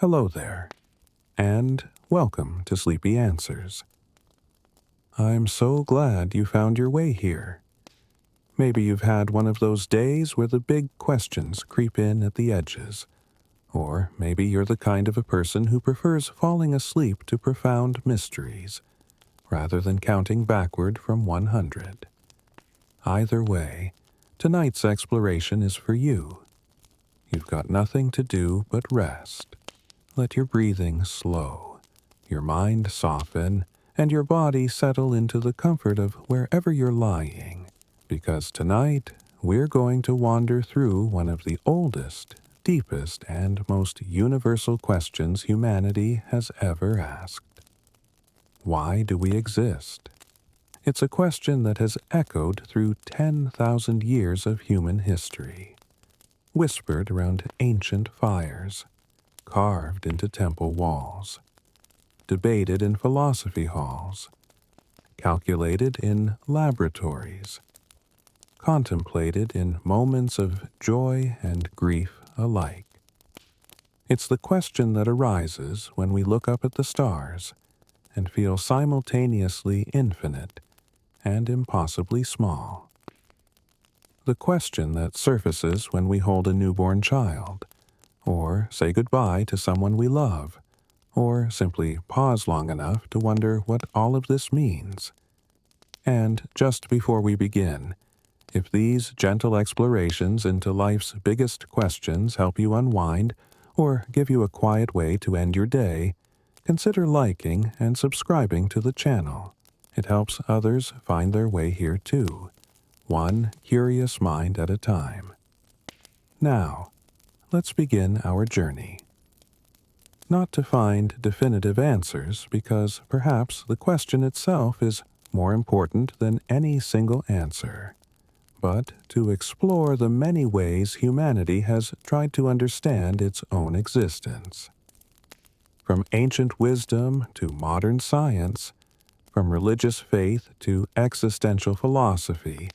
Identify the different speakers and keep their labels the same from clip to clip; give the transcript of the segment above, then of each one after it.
Speaker 1: Hello there, and welcome to Sleepy Answers. I'm so glad you found your way here. Maybe you've had one of those days where the big questions creep in at the edges, or maybe you're the kind of a person who prefers falling asleep to profound mysteries, rather than counting backward from 100. Either way, tonight's exploration is for you. You've got nothing to do but rest. Let your breathing slow, your mind soften, and your body settle into the comfort of wherever you're lying, because tonight we're going to wander through one of the oldest, deepest, and most universal questions humanity has ever asked. Why do we exist? It's a question that has echoed through 10,000 years of human history, whispered around ancient fires, carved into temple walls, debated in philosophy halls, calculated in laboratories, contemplated in moments of joy and grief alike. It's the question that arises when we look up at the stars and feel simultaneously infinite and impossibly small. The question that surfaces when we hold a newborn child, or say goodbye to someone we love, or simply pause long enough to wonder what all of this means. And just before we begin, if these gentle explorations into life's biggest questions help you unwind or give you a quiet way to end your day, consider liking and subscribing to the channel. It helps others find their way here too, one curious mind at a time. Now, let's begin our journey. Not to find definitive answers, because perhaps the question itself is more important than any single answer, but to explore the many ways humanity has tried to understand its own existence. From ancient wisdom to modern science, from religious faith to existential philosophy,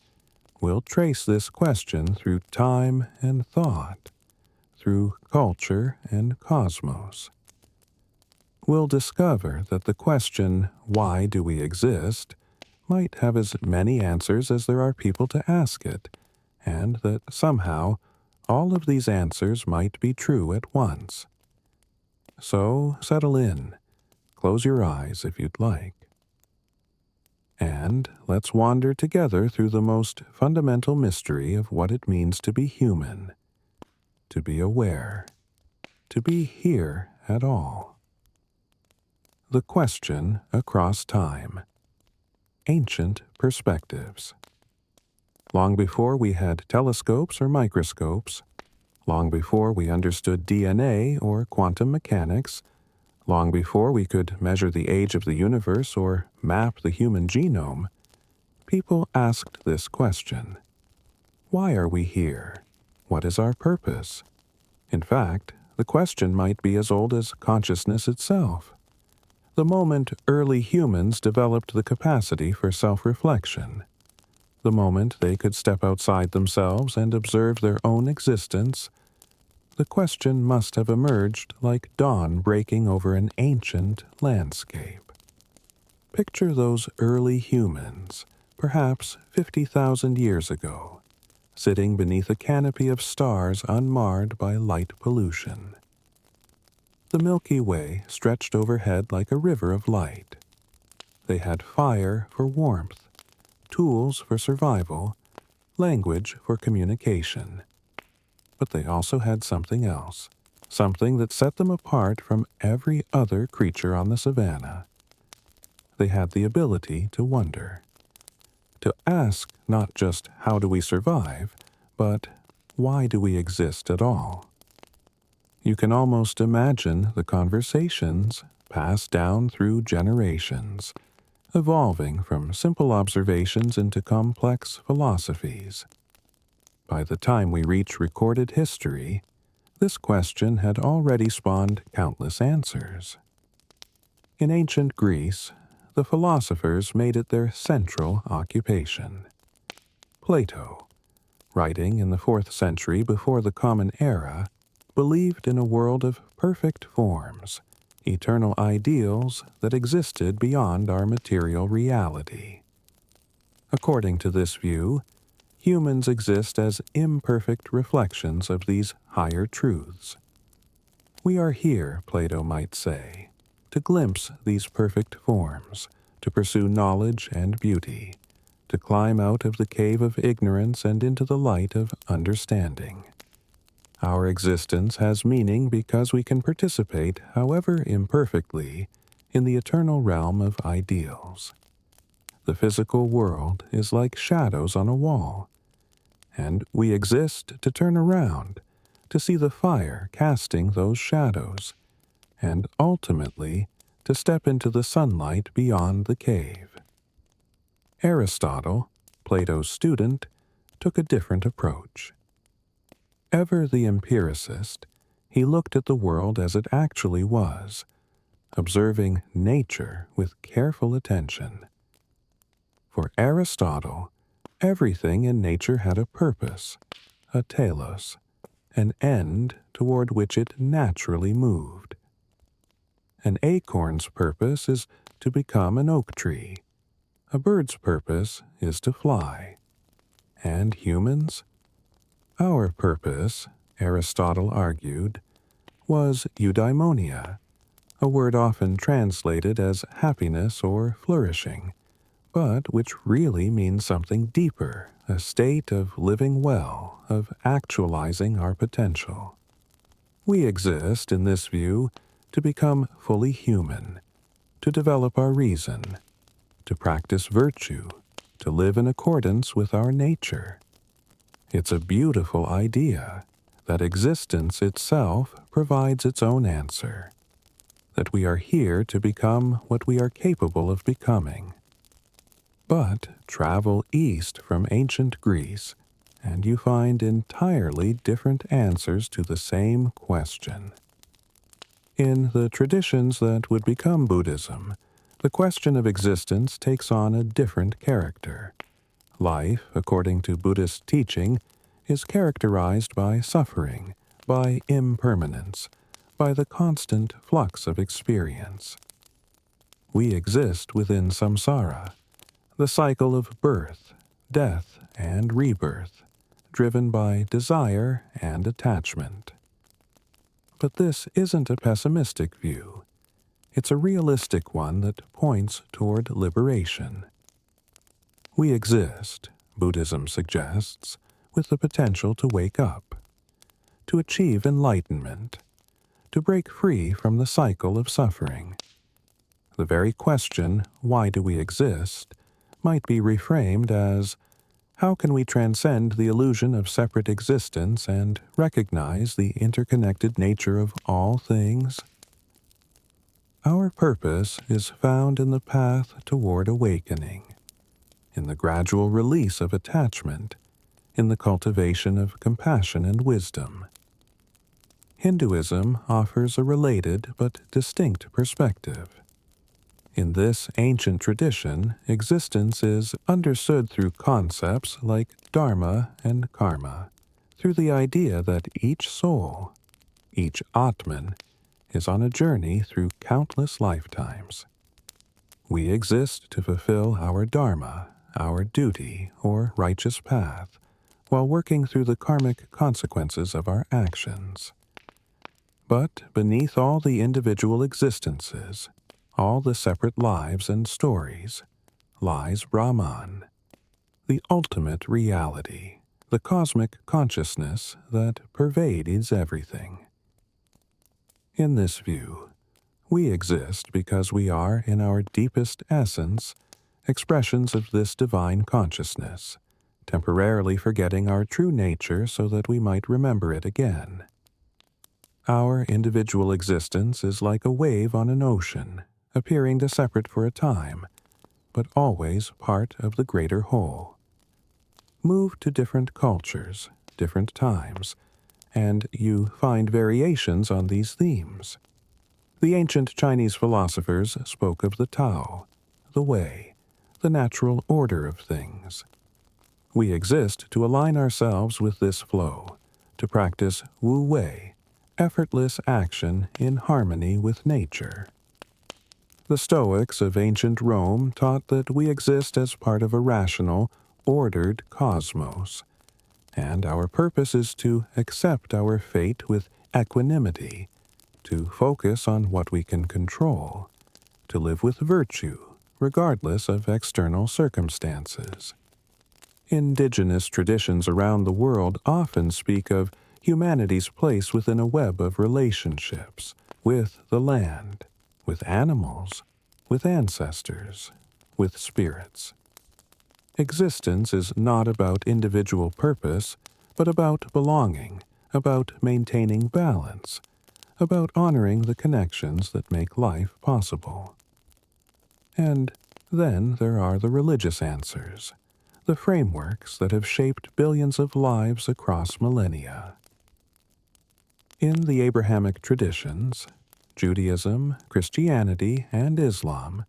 Speaker 1: we'll trace this question through time and thought, through culture and cosmos. We'll discover that the question, why do we exist, might have as many answers as there are people to ask it, and that somehow all of these answers might be true at once. So settle in, close your eyes if you'd like, and let's wander together through the most fundamental mystery of what it means to be human, to be aware, to be here at all. The question across time. Ancient perspectives. Long before we had telescopes or microscopes, long before we understood DNA or quantum mechanics, long before we could measure the age of the universe or map the human genome, people asked this question. Why are we here? What is our purpose? In fact, the question might be as old as consciousness itself. The moment early humans developed the capacity for self-reflection, the moment they could step outside themselves and observe their own existence, the question must have emerged like dawn breaking over an ancient landscape. Picture those early humans, perhaps 50,000 years ago, sitting beneath a canopy of stars unmarred by light pollution. The Milky Way stretched overhead like a river of light. They had fire for warmth, tools for survival, language for communication. But they also had something else, something that set them apart from every other creature on the savannah. They had the ability to wonder, to ask not just how do we survive, but why do we exist at all? You can almost imagine the conversations passed down through generations, evolving from simple observations into complex philosophies. By the time we reach recorded history, this question had already spawned countless answers. In ancient Greece, the philosophers made it their central occupation. Plato, writing in the 4th century before the Common Era, believed in a world of perfect forms, eternal ideals that existed beyond our material reality. According to this view, humans exist as imperfect reflections of these higher truths. We are here, Plato might say, to glimpse these perfect forms, to pursue knowledge and beauty, to climb out of the cave of ignorance and into the light of understanding. Our existence has meaning because we can participate, however imperfectly, in the eternal realm of ideals. The physical world is like shadows on a wall, and we exist to turn around, to see the fire casting those shadows, and ultimately to step into the sunlight beyond the cave. Aristotle, Plato's student, took a different approach. Ever the empiricist, he looked at the world as it actually was, observing nature with careful attention. For Aristotle, everything in nature had a purpose, a telos, an end toward which it naturally moved. An acorn's purpose is to become an oak tree. A bird's purpose is to fly. And humans? Our purpose, Aristotle argued, was eudaimonia, a word often translated as happiness or flourishing, but which really means something deeper, a state of living well, of actualizing our potential. We exist, in this view, to become fully human, to develop our reason, to practice virtue, to live in accordance with our nature. It's a beautiful idea that existence itself provides its own answer, that we are here to become what we are capable of becoming. But travel east from ancient Greece, and you find entirely different answers to the same question. In the traditions that would become Buddhism, the question of existence takes on a different character. Life, according to Buddhist teaching, is characterized by suffering, by impermanence, by the constant flux of experience. We exist within samsara, the cycle of birth, death, and rebirth, driven by desire and attachment. But this isn't a pessimistic view. It's a realistic one that points toward liberation. We exist, Buddhism suggests, with the potential to wake up, to achieve enlightenment, to break free from the cycle of suffering. The very question, why do we exist, might be reframed as, how can we transcend the illusion of separate existence and recognize the interconnected nature of all things? Our purpose is found in the path toward awakening, in the gradual release of attachment, in the cultivation of compassion and wisdom. Hinduism offers a related but distinct perspective. In this ancient tradition, existence is understood through concepts like dharma and karma, through the idea that each soul, each Atman, is on a journey through countless lifetimes. We exist to fulfill our dharma, our duty or righteous path, while working through the karmic consequences of our actions. But beneath all the individual existences, all the separate lives and stories, lies Brahman, the ultimate reality, the cosmic consciousness that pervades everything. In this view, we exist because we are, in our deepest essence, expressions of this divine consciousness, temporarily forgetting our true nature so that we might remember it again. Our individual existence is like a wave on an ocean, appearing to separate for a time, but always part of the greater whole. Move to different cultures, different times, and you find variations on these themes. The ancient Chinese philosophers spoke of the Tao, the way, the natural order of things. We exist to align ourselves with this flow, to practice Wu Wei, effortless action in harmony with nature. The Stoics of ancient Rome taught that we exist as part of a rational, ordered cosmos, and our purpose is to accept our fate with equanimity, to focus on what we can control, to live with virtue, regardless of external circumstances. Indigenous traditions around the world often speak of humanity's place within a web of relationships with the land, with animals, with ancestors, with spirits. Existence is not about individual purpose, but about belonging, about maintaining balance, about honoring the connections that make life possible. And then there are the religious answers, the frameworks that have shaped billions of lives across millennia. In the Abrahamic traditions, Judaism, Christianity, and Islam,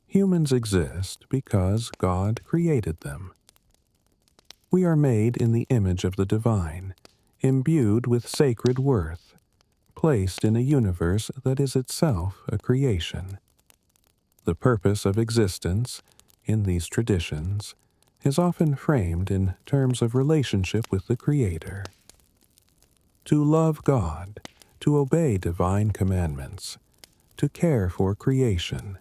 Speaker 1: humans exist because God created them. We are made in the image of the divine, imbued with sacred worth, placed in a universe that is itself a creation. The purpose of existence, in these traditions, is often framed in terms of relationship with the Creator. To love God, to obey divine commandments, to care for creation,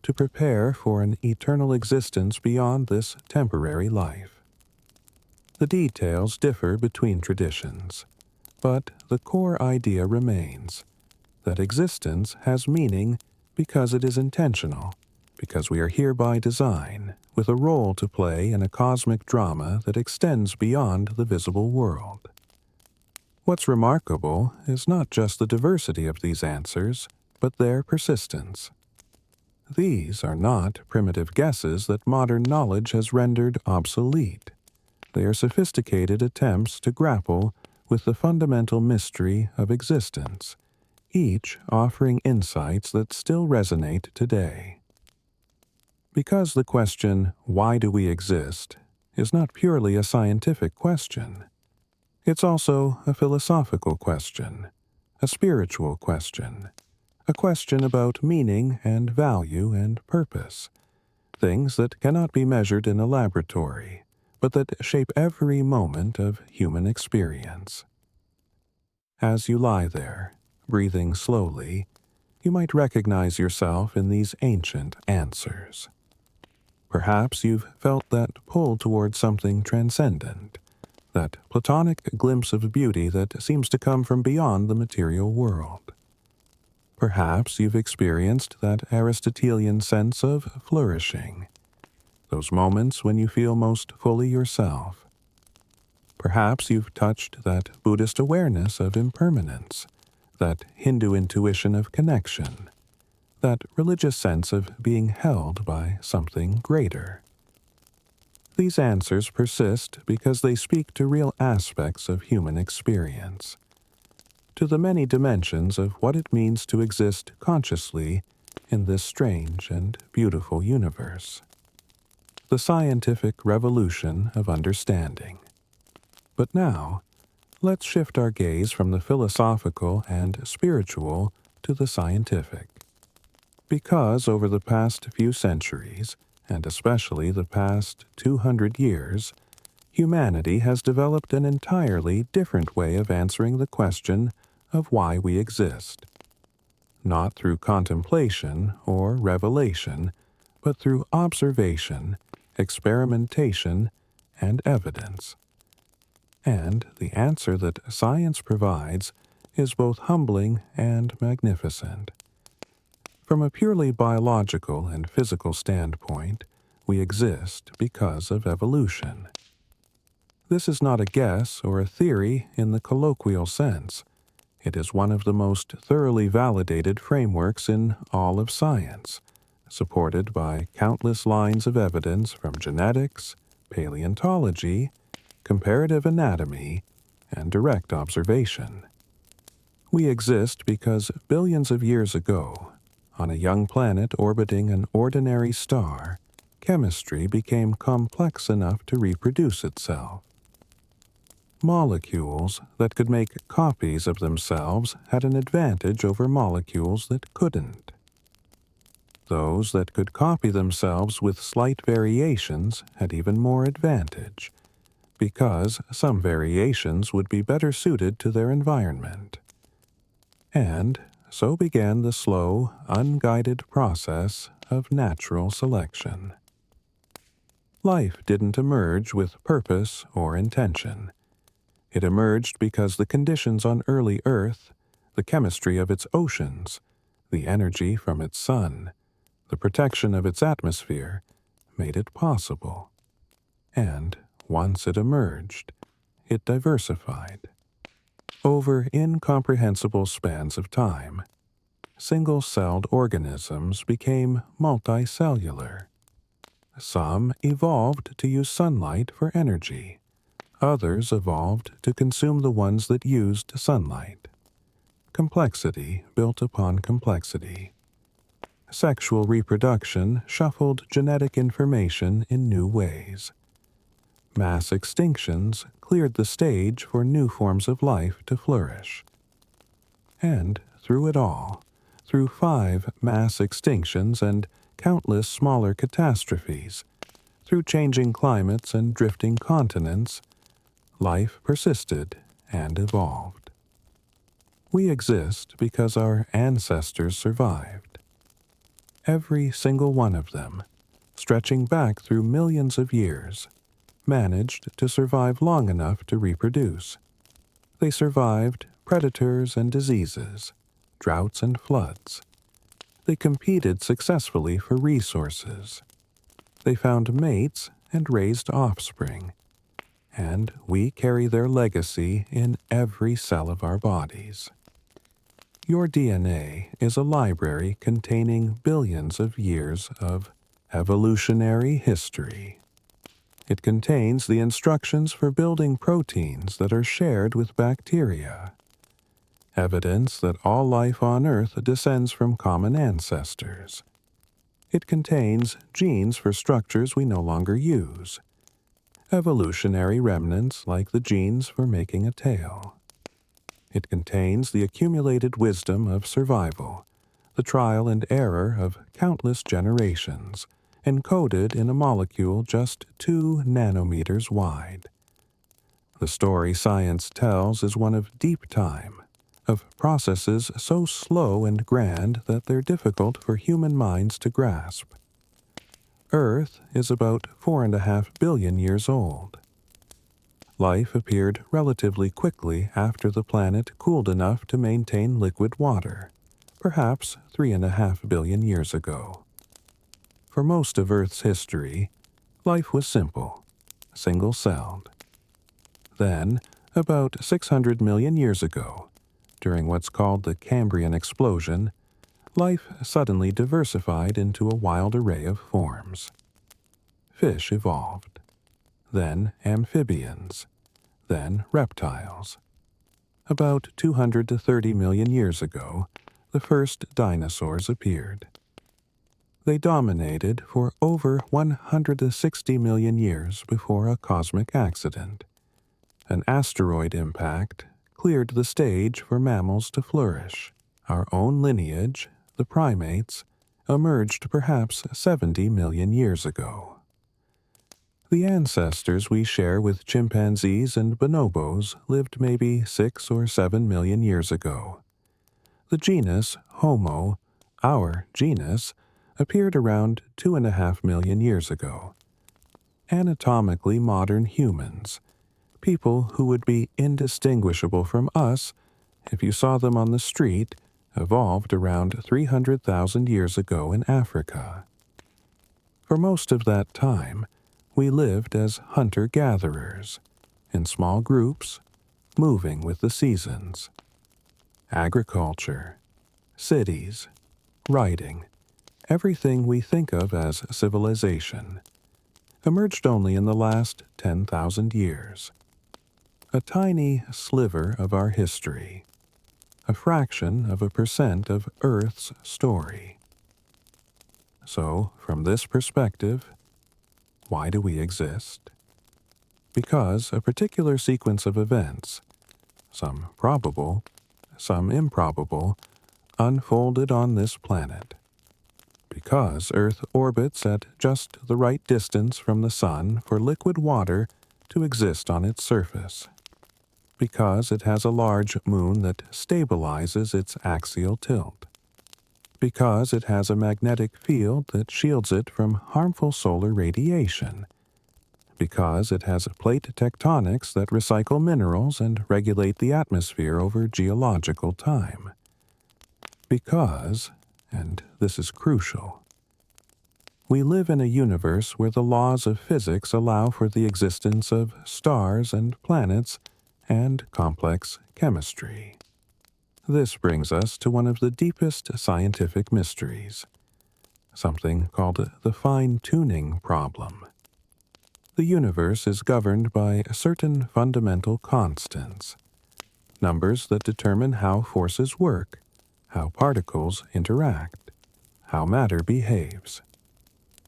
Speaker 1: to prepare for an eternal existence beyond this temporary life. The details differ between traditions, but the core idea remains that existence has meaning because it is intentional, because we are here by design, with a role to play in a cosmic drama that extends beyond the visible world. What's remarkable is not just the diversity of these answers, but their persistence. These are not primitive guesses that modern knowledge has rendered obsolete. They are sophisticated attempts to grapple with the fundamental mystery of existence, each offering insights that still resonate today. Because the question, why do we exist, is not purely a scientific question. It's also a philosophical question, a spiritual question, a question about meaning and value and purpose, things that cannot be measured in a laboratory, but that shape every moment of human experience. As you lie there, breathing slowly, you might recognize yourself in these ancient answers. Perhaps you've felt that pull toward something transcendent, that platonic glimpse of beauty that seems to come from beyond the material world. Perhaps you've experienced that Aristotelian sense of flourishing, those moments when you feel most fully yourself. Perhaps you've touched that Buddhist awareness of impermanence, that Hindu intuition of connection, that religious sense of being held by something greater. These answers persist because they speak to real aspects of human experience, to the many dimensions of what it means to exist consciously in this strange and beautiful universe. The scientific revolution of understanding. But now, let's shift our gaze from the philosophical and spiritual to the scientific. Because over the past few centuries, and especially the past 200 years, humanity has developed an entirely different way of answering the question of why we exist. Not through contemplation or revelation, but through observation, experimentation, and evidence. And the answer that science provides is both humbling and magnificent. From a purely biological and physical standpoint, we exist because of evolution. This is not a guess or a theory in the colloquial sense. It is one of the most thoroughly validated frameworks in all of science, supported by countless lines of evidence from genetics, paleontology, comparative anatomy, and direct observation. We exist because billions of years ago, on a young planet orbiting an ordinary star, chemistry became complex enough to reproduce itself. Molecules that could make copies of themselves had an advantage over molecules that couldn't. Those that could copy themselves with slight variations had even more advantage, because some variations would be better suited to their environment. And so began the slow, unguided process of natural selection. Life didn't emerge with purpose or intention. It emerged because the conditions on early Earth, the chemistry of its oceans, the energy from its sun, the protection of its atmosphere, made it possible. And once it emerged, it diversified. Over incomprehensible spans of time, single-celled organisms became multicellular. Some evolved to use sunlight for energy. Others evolved to consume the ones that used sunlight. Complexity built upon complexity. Sexual reproduction shuffled genetic information in new ways. Mass extinctions cleared the stage for new forms of life to flourish. And through it all, through 5 mass extinctions and countless smaller catastrophes, through changing climates and drifting continents, life persisted and evolved. We exist because our ancestors survived. Every single one of them, stretching back through millions of years, managed to survive long enough to reproduce. They survived predators and diseases, droughts and floods. They competed successfully for resources. They found mates and raised offspring. And we carry their legacy in every cell of our bodies. Your DNA is a library containing billions of years of evolutionary history. It contains the instructions for building proteins that are shared with bacteria, evidence that all life on Earth descends from common ancestors. It contains genes for structures we no longer use, evolutionary remnants like the genes for making a tail. It contains the accumulated wisdom of survival, the trial and error of countless generations, encoded in a molecule just 2 nanometers wide. The story science tells is one of deep time, of processes so slow and grand that they're difficult for human minds to grasp. Earth is about 4.5 billion years old. Life appeared relatively quickly after the planet cooled enough to maintain liquid water, perhaps 3.5 billion years ago. For most of Earth's history, life was simple, single-celled. Then, about 600 million years ago, during what's called the Cambrian explosion, life suddenly diversified into a wild array of forms. Fish evolved, then amphibians, then reptiles. About 230 million years ago, the first dinosaurs appeared. They dominated for over 160 million years before a cosmic accident. An asteroid impact cleared the stage for mammals to flourish. Our own lineage, the primates, emerged perhaps 70 million years ago. The ancestors we share with chimpanzees and bonobos lived maybe 6 or 7 million years ago. The genus Homo, our genus, appeared around 2.5 million years ago. Anatomically modern humans, people who would be indistinguishable from us if you saw them on the street, evolved around 300,000 years ago in Africa. For most of that time, we lived as hunter-gatherers, in small groups, moving with the seasons. Agriculture, cities, writing, everything we think of as civilization, emerged only in the last 10,000 years. A tiny sliver of our history, a fraction of a percent of Earth's story. So, from this perspective, why do we exist? Because a particular sequence of events, some probable, some improbable, unfolded on this planet. Because Earth orbits at just the right distance from the Sun for liquid water to exist on its surface. Because it has a large moon that stabilizes its axial tilt. Because it has a magnetic field that shields it from harmful solar radiation. Because it has plate tectonics that recycle minerals and regulate the atmosphere over geological time. Because, and this is crucial, we live in a universe where the laws of physics allow for the existence of stars and planets and complex chemistry. This brings us to one of the deepest scientific mysteries, something called the fine-tuning problem. The universe is governed by certain fundamental constants, numbers that determine how forces work, how particles interact, how matter behaves,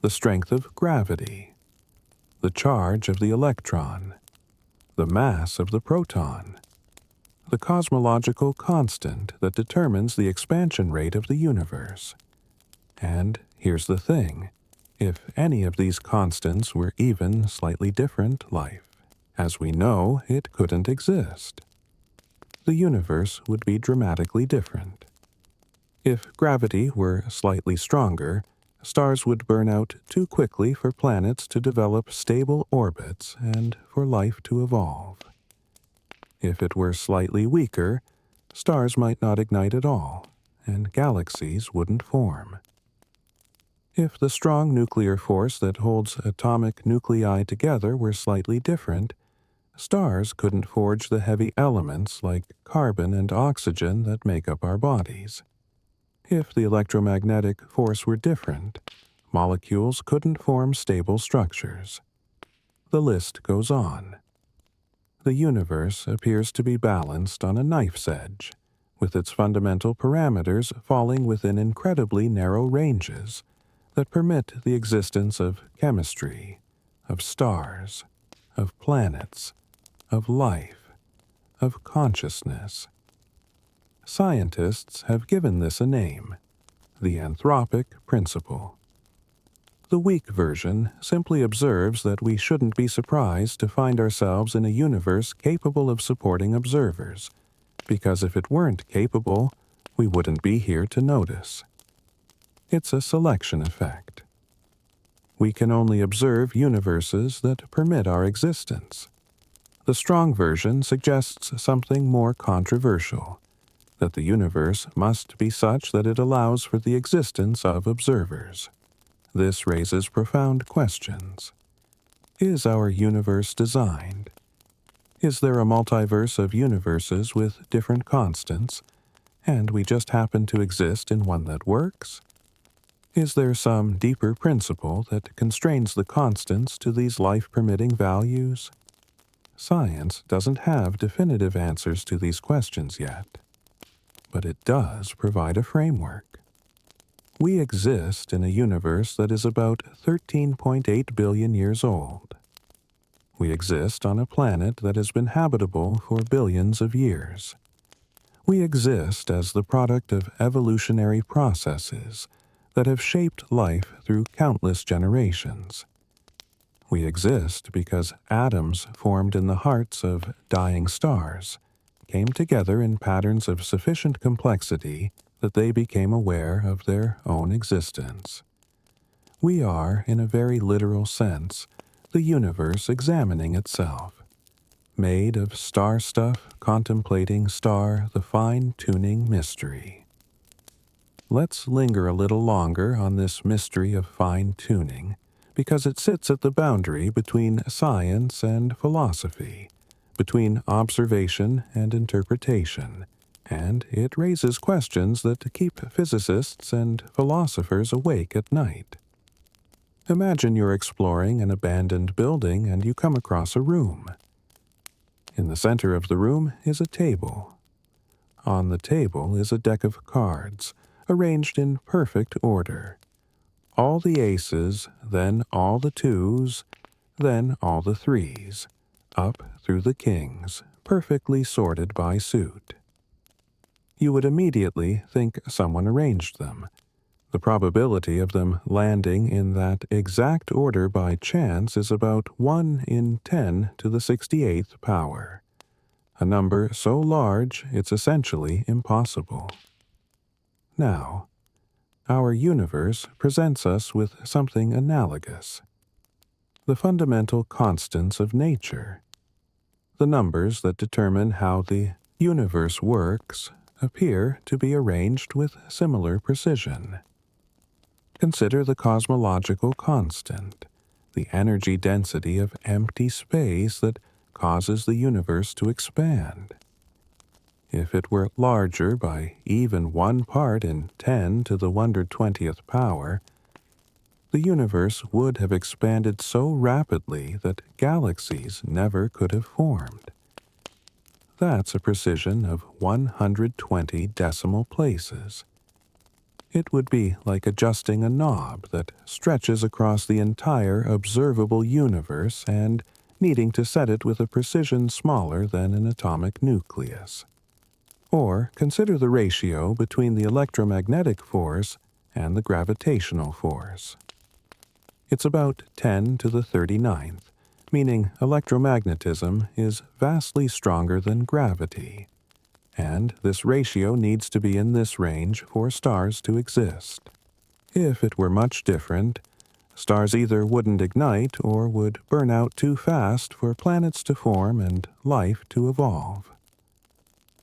Speaker 1: the strength of gravity, the charge of the electron, the mass of the proton, the cosmological constant that determines the expansion rate of the universe. And here's the thing. If any of these constants were even slightly different, life, as we know, it couldn't exist. The universe would be dramatically different. If gravity were slightly stronger, stars would burn out too quickly for planets to develop stable orbits and for life to evolve. If it were slightly weaker, stars might not ignite at all, and galaxies wouldn't form. If the strong nuclear force that holds atomic nuclei together were slightly different, stars couldn't forge the heavy elements like carbon and oxygen that make up our bodies. If the electromagnetic force were different, molecules couldn't form stable structures. The list goes on. The universe appears to be balanced on a knife's edge, with its fundamental parameters falling within incredibly narrow ranges that permit the existence of chemistry, of stars, of planets, of life, of consciousness. Scientists have given this a name, the anthropic principle. The weak version simply observes that we shouldn't be surprised to find ourselves in a universe capable of supporting observers, because if it weren't capable, we wouldn't be here to notice. It's a selection effect. We can only observe universes that permit our existence. The strong version suggests something more controversial, that the universe must be such that it allows for the existence of observers. This raises profound questions. Is our universe designed? Is there a multiverse of universes with different constants, and we just happen to exist in one that works? Is there some deeper principle that constrains the constants to these life-permitting values? Science doesn't have definitive answers to these questions yet, but it does provide a framework. We exist in a universe that is about 13.8 billion years old. We exist on a planet that has been habitable for billions of years. We exist as the product of evolutionary processes that have shaped life through countless generations. We exist because atoms formed in the hearts of dying stars came together in patterns of sufficient complexity that they became aware of their own existence. We are, in a very literal sense, the universe examining itself, made of star stuff contemplating the fine-tuning mystery. Let's linger a little longer on this mystery of fine-tuning, because it sits at the boundary between science and philosophy, between observation and interpretation, and it raises questions that keep physicists and philosophers awake at night. Imagine you're exploring an abandoned building and you come across a room. In the center of the room is a table. On the table is a deck of cards, arranged in perfect order. All the aces, then all the twos, then all the threes, up through the kings, perfectly sorted by suit. You would immediately think someone arranged them. The probability of them landing in that exact order by chance is about 1 in 10 to the 68th power, a number so large it's essentially impossible. Now, our universe presents us with something analogous. The fundamental constants of nature. The numbers that determine how the universe works appear to be arranged with similar precision. Consider the cosmological constant, the energy density of empty space that causes the universe to expand. If it were larger by even 1 part in 10 to the 120th power, the universe would have expanded so rapidly that galaxies never could have formed. That's a precision of 120 decimal places. It would be like adjusting a knob that stretches across the entire observable universe and needing to set it with a precision smaller than an atomic nucleus. Or consider the ratio between the electromagnetic force and the gravitational force. It's about 10 to the 39th, meaning electromagnetism is vastly stronger than gravity. And this ratio needs to be in this range for stars to exist. If it were much different, stars either wouldn't ignite or would burn out too fast for planets to form and life to evolve.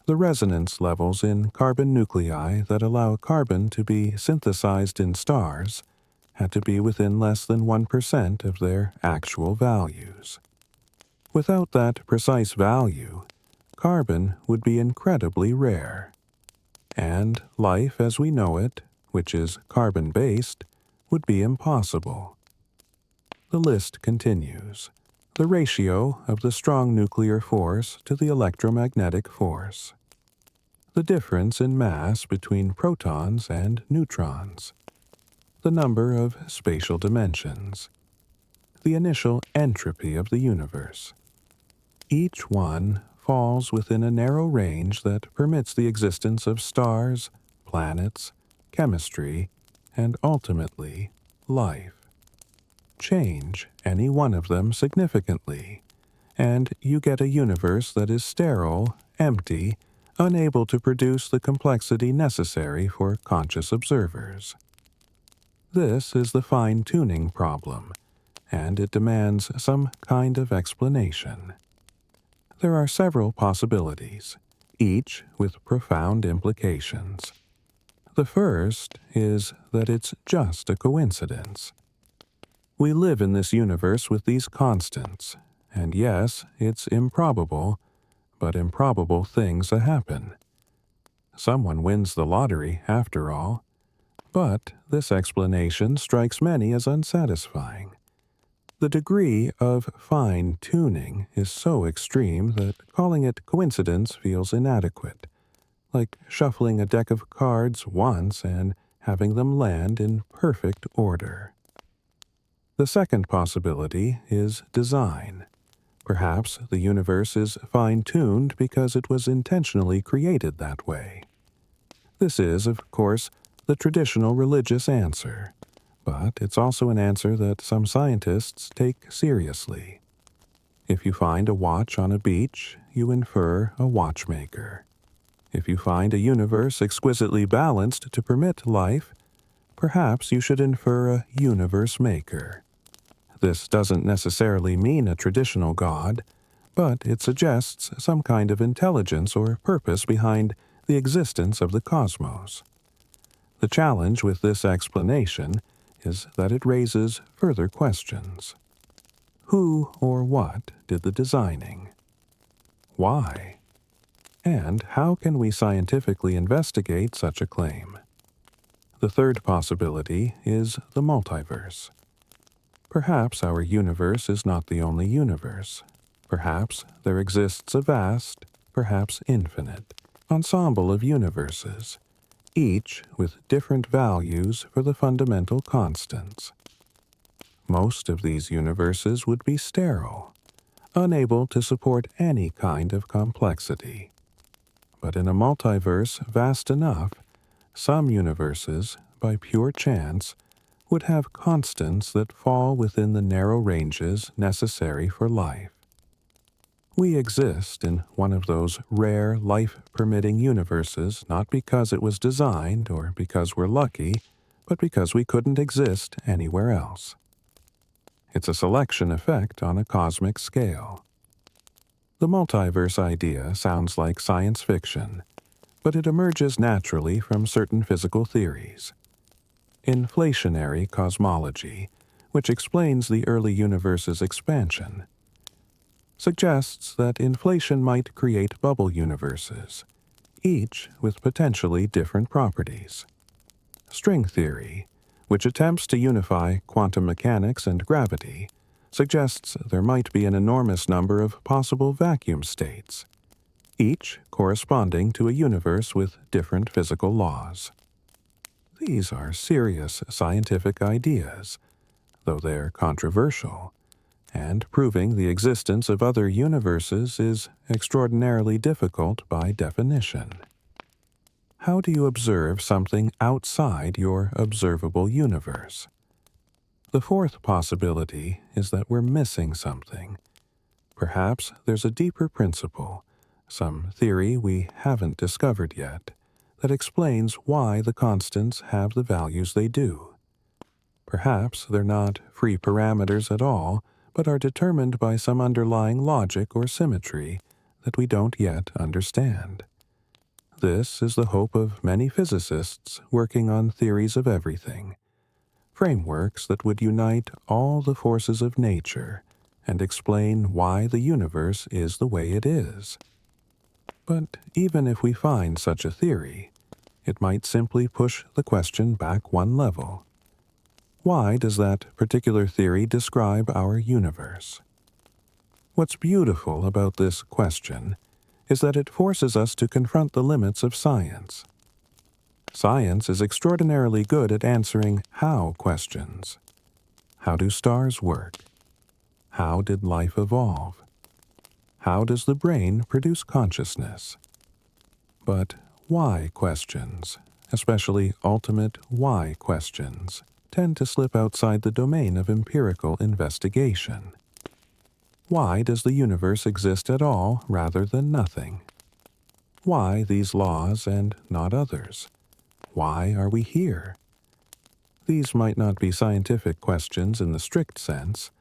Speaker 1: The resonance levels in carbon nuclei that allow carbon to be synthesized in stars had to be within less than 1% of their actual values. Without that precise value, carbon would be incredibly rare, and life as we know it, which is carbon-based, would be impossible. The list continues. The ratio of the strong nuclear force to the electromagnetic force. The difference in mass between protons and neutrons. The number of spatial dimensions. The initial entropy of the universe. Each one falls within a narrow range that permits the existence of stars, planets, chemistry, and ultimately, life. Change any one of them significantly, and you get a universe that is sterile, empty, unable to produce the complexity necessary for conscious observers. This is the fine-tuning problem, and it demands some kind of explanation. There are several possibilities, each with profound implications. The first is that it's just a coincidence. We live in this universe with these constants, and yes, it's improbable, but improbable things happen. Someone wins the lottery, after all, but this explanation strikes many as unsatisfying. The degree of fine-tuning is so extreme that calling it coincidence feels inadequate, like shuffling a deck of cards once and having them land in perfect order. The second possibility is design. Perhaps the universe is fine-tuned because it was intentionally created that way. This is, of course, the traditional religious answer, but it's also an answer that some scientists take seriously. If you find a watch on a beach, you infer a watchmaker. If you find a universe exquisitely balanced to permit life, perhaps you should infer a universe maker. This doesn't necessarily mean a traditional god, but it suggests some kind of intelligence or purpose behind the existence of the cosmos. The challenge with this explanation is that it raises further questions. Who or what did the designing? Why? And how can we scientifically investigate such a claim? The third possibility is the multiverse. Perhaps our universe is not the only universe. Perhaps there exists a vast, perhaps infinite, ensemble of universes, each with different values for the fundamental constants. Most of these universes would be sterile, unable to support any kind of complexity. But in a multiverse vast enough, some universes, by pure chance, would have constants that fall within the narrow ranges necessary for life. We exist in one of those rare life-permitting universes not because it was designed or because we're lucky, but because we couldn't exist anywhere else. It's a selection effect on a cosmic scale. The multiverse idea sounds like science fiction, but it emerges naturally from certain physical theories. Inflationary cosmology, which explains the early universe's expansion, suggests that inflation might create bubble universes, each with potentially different properties. String theory, which attempts to unify quantum mechanics and gravity, suggests there might be an enormous number of possible vacuum states, each corresponding to a universe with different physical laws. These are serious scientific ideas, though they're controversial, and proving the existence of other universes is extraordinarily difficult by definition. How do you observe something outside your observable universe? The fourth possibility is that we're missing something. Perhaps there's a deeper principle, some theory we haven't discovered yet, that explains why the constants have the values they do. Perhaps they're not free parameters at all, but are determined by some underlying logic or symmetry that we don't yet understand. This is the hope of many physicists working on theories of everything, frameworks that would unite all the forces of nature and explain why the universe is the way it is. But even if we find such a theory, it might simply push the question back one level. Why does that particular theory describe our universe? What's beautiful about this question is that it forces us to confront the limits of science. Science is extraordinarily good at answering how questions. How do stars work? How did life evolve? How does the brain produce consciousness? But why questions, especially ultimate why questions, tend to slip outside the domain of empirical investigation. Why does the universe exist at all rather than nothing? Why these laws and not others? Why are we here? These might not be scientific questions in the strict sense,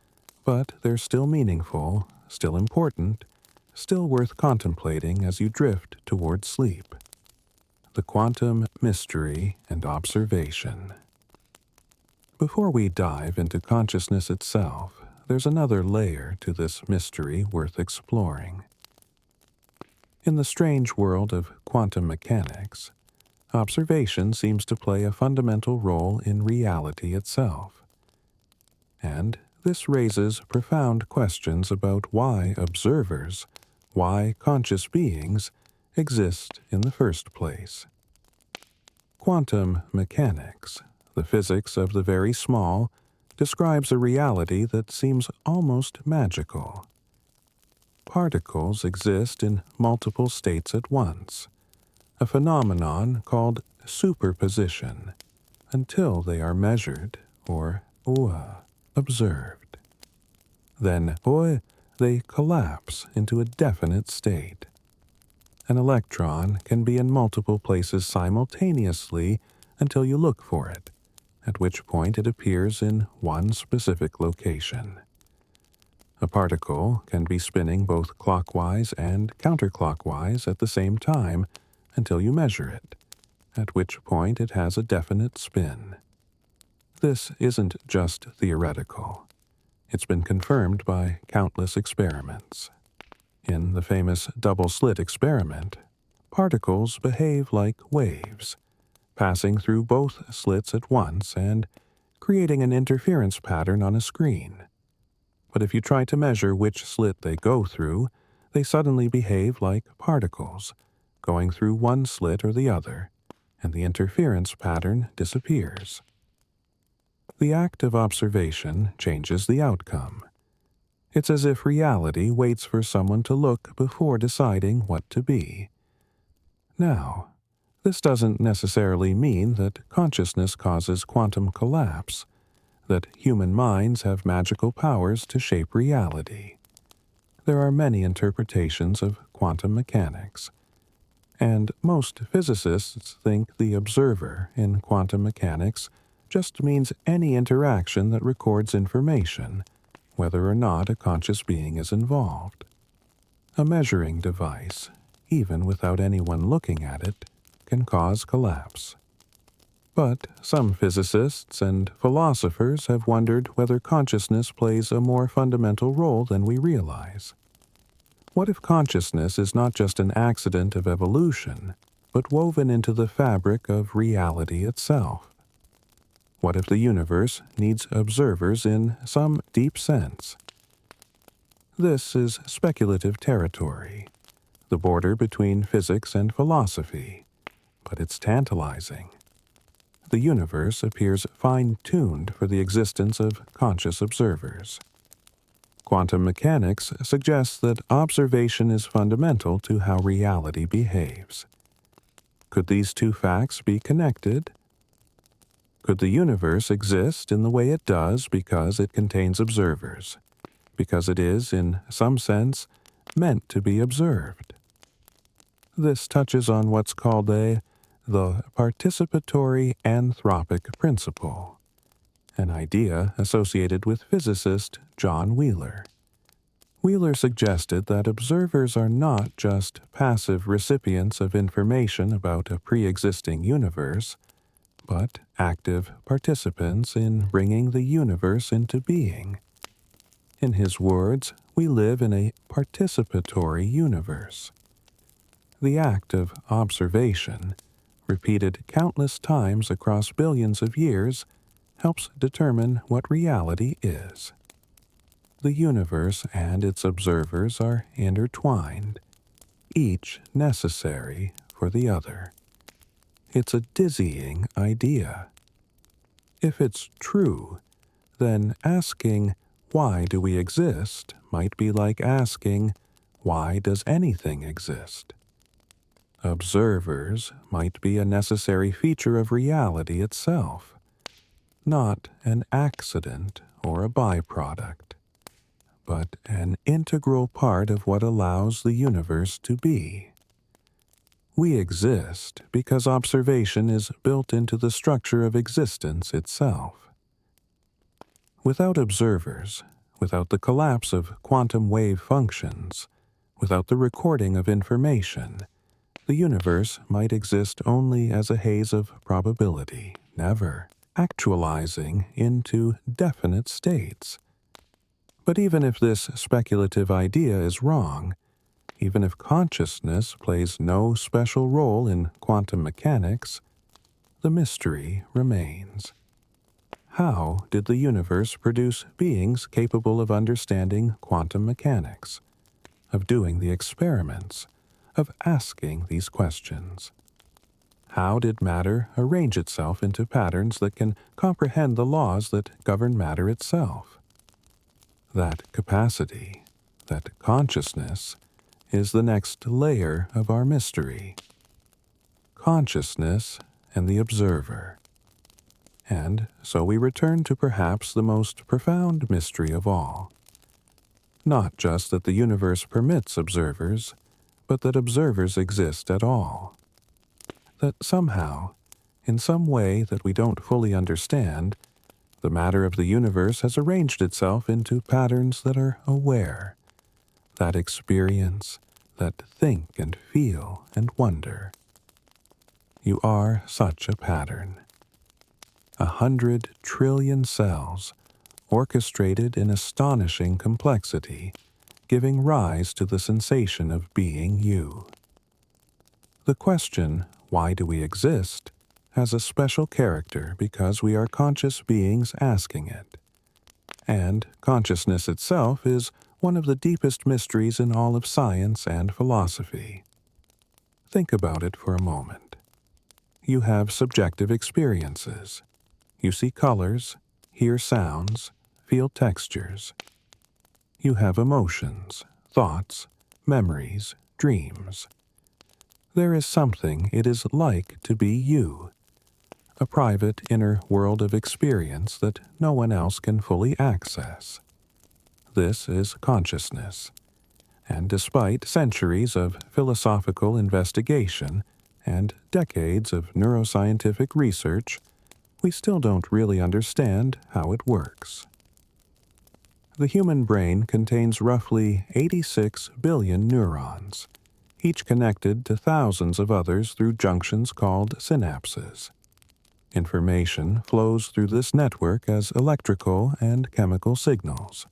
Speaker 1: but they're still meaningful, still important, still worth contemplating as you drift toward sleep. The quantum mystery and observation. Before we dive into consciousness itself, there's another layer to this mystery worth exploring. In the strange world of quantum mechanics, observation seems to play a fundamental role in reality itself. And this raises profound questions about why observers, why conscious beings, exist in the first place. Quantum mechanics, the physics of the very small, describes a reality that seems almost magical. Particles exist in multiple states at once, a phenomenon called superposition, until they are measured or observed. Then they collapse into a definite state. An electron can be in multiple places simultaneously until you look for it, at which point it appears in one specific location. A particle can be spinning both clockwise and counterclockwise at the same time until you measure it, at which point it has a definite spin. This isn't just theoretical. It's been confirmed by countless experiments. In the famous double-slit experiment, particles behave like waves, passing through both slits at once and creating an interference pattern on a screen. But if you try to measure which slit they go through, they suddenly behave like particles, going through one slit or the other, and the interference pattern disappears. The act of observation changes the outcome. It's as if reality waits for someone to look before deciding what to be. Now, this doesn't necessarily mean that consciousness causes quantum collapse, that human minds have magical powers to shape reality. There are many interpretations of quantum mechanics, and most physicists think the observer in quantum mechanics just means any interaction that records information, whether or not a conscious being is involved. A measuring device, even without anyone looking at it, can cause collapse. But some physicists and philosophers have wondered whether consciousness plays a more fundamental role than we realize. What if consciousness is not just an accident of evolution, but woven into the fabric of reality itself? What if the universe needs observers in some deep sense? This is speculative territory, the border between physics and philosophy, but it's tantalizing. The universe appears fine-tuned for the existence of conscious observers. Quantum mechanics suggests that observation is fundamental to how reality behaves. Could these two facts be connected? Could the universe exist in the way it does because it contains observers, because it is, in some sense, meant to be observed? This touches on what's called the participatory anthropic principle, an idea associated with physicist John Wheeler. Wheeler suggested that observers are not just passive recipients of information about a pre-existing universe, but active participants in bringing the universe into being. In his words, we live in a participatory universe. The act of observation, repeated countless times across billions of years, helps determine what reality is. The universe and its observers are intertwined, each necessary for the other. It's a dizzying idea. If it's true, then asking, "Why do we exist?" might be like asking, "Why does anything exist?" Observers might be a necessary feature of reality itself, not an accident or a byproduct, but an integral part of what allows the universe to be. We exist because observation is built into the structure of existence itself. Without observers, without the collapse of quantum wave functions, without the recording of information, the universe might exist only as a haze of probability, never actualizing into definite states. But even if this speculative idea is wrong, even if consciousness plays no special role in quantum mechanics, the mystery remains. How did the universe produce beings capable of understanding quantum mechanics, of doing the experiments, of asking these questions? How did matter arrange itself into patterns that can comprehend the laws that govern matter itself? That capacity, that consciousness, is the next layer of our mystery. Consciousness and the observer. And so we return to perhaps the most profound mystery of all. Not just that the universe permits observers, but that observers exist at all. That somehow, in some way that we don't fully understand, the matter of the universe has arranged itself into patterns that are aware, that experience, that think and feel and wonder. You are such a pattern. 100 trillion cells, orchestrated in astonishing complexity, giving rise to the sensation of being you. The question, "Why do we exist?" has a special character because we are conscious beings asking it. And consciousness itself is one of the deepest mysteries in all of science and philosophy. Think about it for a moment. You have subjective experiences. You see colors, hear sounds, feel textures. You have emotions, thoughts, memories, dreams. There is something it is like to be you, a private inner world of experience that no one else can fully access. This is consciousness, and despite centuries of philosophical investigation and decades of neuroscientific research, we still don't really understand how it works. The human brain contains roughly 86 billion neurons, each connected to thousands of others through junctions called synapses. Information flows through this network as electrical and chemical signals,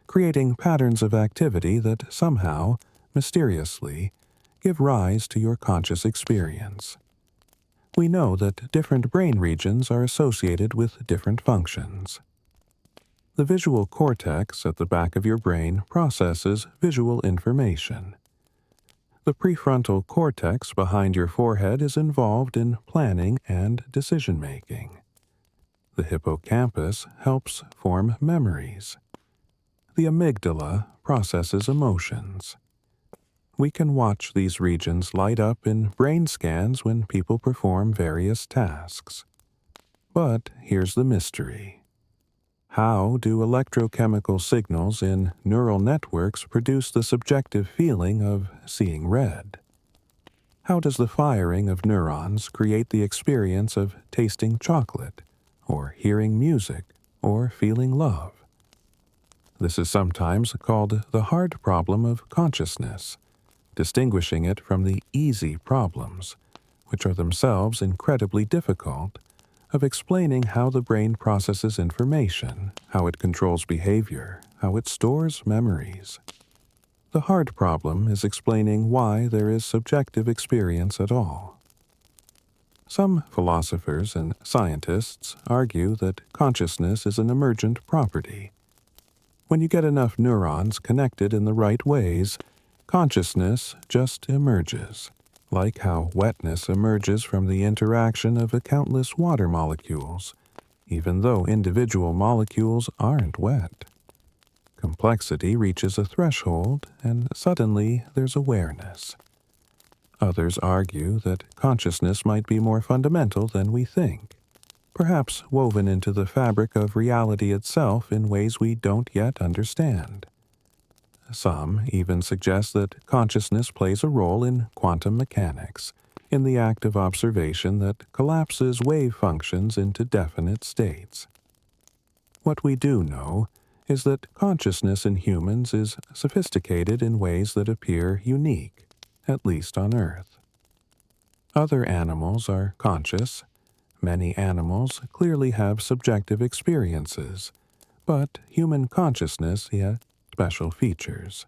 Speaker 1: creating patterns of activity that somehow, mysteriously, give rise to your conscious experience. We know that different brain regions are associated with different functions. The visual cortex at the back of your brain processes visual information. The prefrontal cortex behind your forehead is involved in planning and decision-making. The hippocampus helps form memories. The amygdala processes emotions. We can watch these regions light up in brain scans when people perform various tasks. But here's the mystery. How do electrochemical signals in neural networks produce the subjective feeling of seeing red? How does the firing of neurons create the experience of tasting chocolate, or hearing music, or feeling love? This is sometimes called the hard problem of consciousness, distinguishing it from the easy problems, which are themselves incredibly difficult, of explaining how the brain processes information, how it controls behavior, how it stores memories. The hard problem is explaining why there is subjective experience at all. Some philosophers and scientists argue that consciousness is an emergent property. When you get enough neurons connected in the right ways, consciousness just emerges, like how wetness emerges from the interaction of countless water molecules, even though individual molecules aren't wet. Complexity reaches a threshold, and suddenly there's awareness. Others argue that consciousness might be more fundamental than we think, perhaps woven into the fabric of reality itself in ways we don't yet understand. Some even suggest that consciousness plays a role in quantum mechanics, in the act of observation that collapses wave functions into definite states. What we do know is that consciousness in humans is sophisticated in ways that appear unique, at least on Earth. Other animals are conscious. Many animals clearly have subjective experiences, but human consciousness has special features.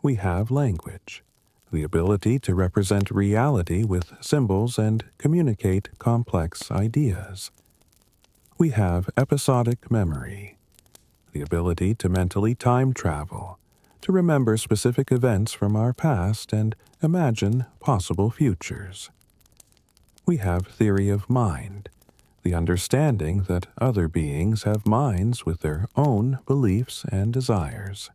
Speaker 1: We have language, the ability to represent reality with symbols and communicate complex ideas. We have episodic memory, the ability to mentally time travel, to remember specific events from our past and imagine possible futures. We have theory of mind, the understanding that other beings have minds with their own beliefs and desires.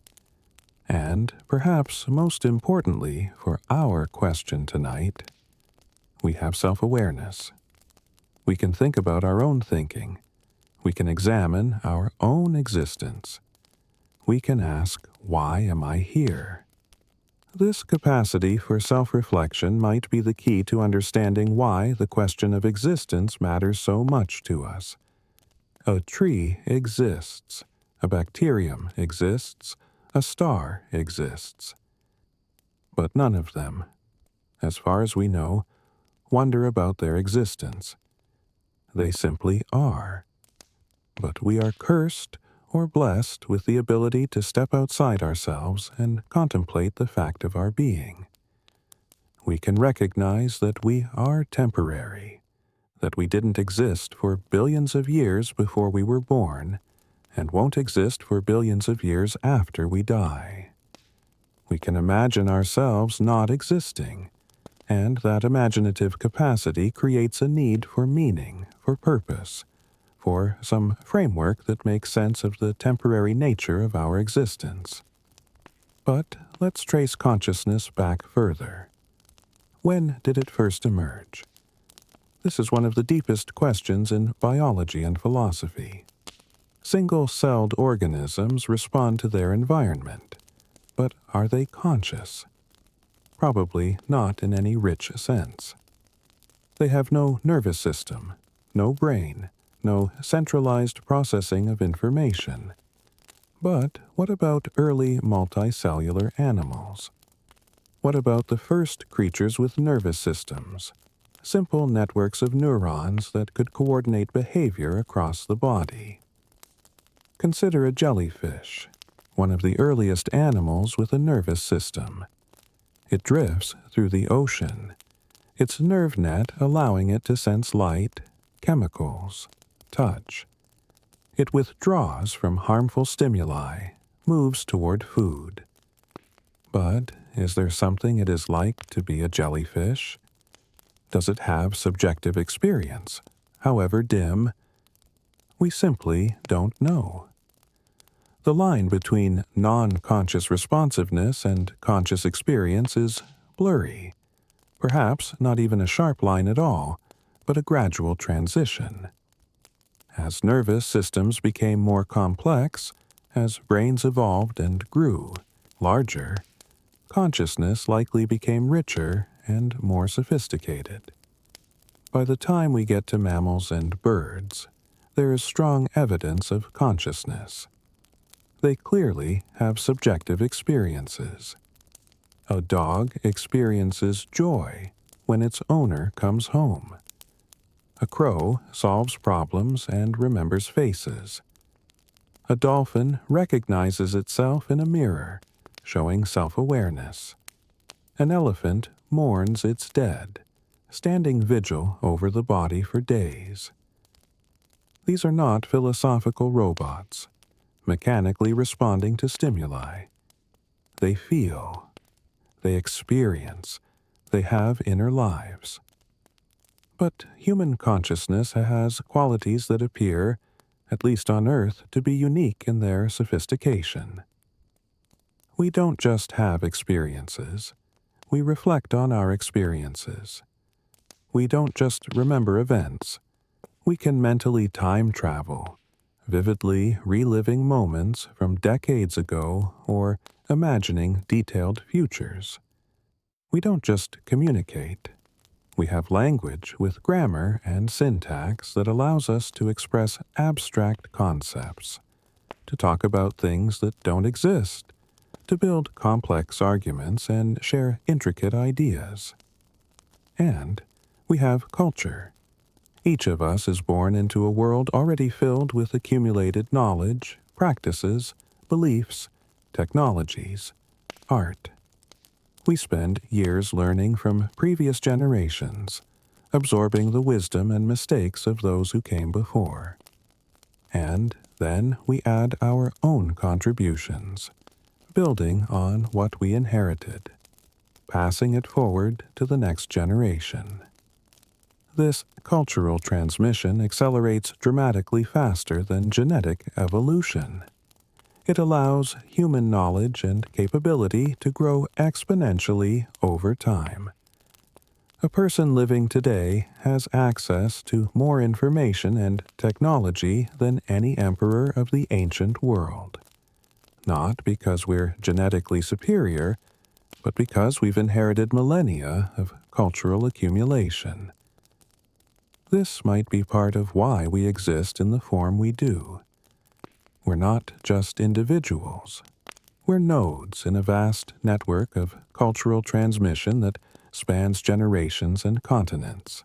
Speaker 1: And, perhaps most importantly for our question tonight, we have self-awareness. We can think about our own thinking. We can examine our own existence. We can ask, why am I here? This capacity for self-reflection might be the key to understanding why the question of existence matters so much to us. A tree exists. A bacterium exists. A star exists. But none of them, as far as we know, wonder about their existence. They simply are. But we are cursed or blessed with the ability to step outside ourselves and contemplate the fact of our being. We can recognize that we are temporary, that we didn't exist for billions of years before we were born, and won't exist for billions of years after we die. We can imagine ourselves not existing, and that imaginative capacity creates a need for meaning, for purpose, for some framework that makes sense of the temporary nature of our existence. But let's trace consciousness back further. When did it first emerge? This is one of the deepest questions in biology and philosophy. Single-celled organisms respond to their environment, but are they conscious? Probably not in any rich sense. They have no nervous system, no brain, no centralized processing of information. But what about early multicellular animals? What about the first creatures with nervous systems? Simple networks of neurons that could coordinate behavior across the body. Consider a jellyfish, one of the earliest animals with a nervous system. It drifts through the ocean, its nerve net allowing it to sense light, chemicals, touch. It withdraws from harmful stimuli, moves toward food. But is there something it is like to be a jellyfish? Does it have subjective experience, however dim? We simply don't know. The line between non-conscious responsiveness and conscious experience is blurry. Perhaps not even a sharp line at all, but a gradual transition. As nervous systems became more complex, as brains evolved and grew larger, consciousness likely became richer and more sophisticated. By the time we get to mammals and birds, there is strong evidence of consciousness. They clearly have subjective experiences. A dog experiences joy when its owner comes home. A crow solves problems and remembers faces. A dolphin recognizes itself in a mirror, showing self-awareness. An elephant mourns its dead, standing vigil over the body for days. These are not philosophical robots, mechanically responding to stimuli. They feel, they experience, they have inner lives. But human consciousness has qualities that appear, at least on Earth, to be unique in their sophistication. We don't just have experiences, we reflect on our experiences. We don't just remember events, we can mentally time travel, vividly reliving moments from decades ago or imagining detailed futures. We don't just communicate. We have language with grammar and syntax that allows us to express abstract concepts, to talk about things that don't exist, to build complex arguments and share intricate ideas. And we have culture. Each of us is born into a world already filled with accumulated knowledge, practices, beliefs, technologies, art. We spend years learning from previous generations, absorbing the wisdom and mistakes of those who came before. And then we add our own contributions, building on what we inherited, passing it forward to the next generation. This cultural transmission accelerates dramatically faster than genetic evolution. It allows human knowledge and capability to grow exponentially over time. A person living today has access to more information and technology than any emperor of the ancient world. Not because we're genetically superior, but because we've inherited millennia of cultural accumulation. This might be part of why we exist in the form we do. We're not just individuals. We're nodes in a vast network of cultural transmission that spans generations and continents.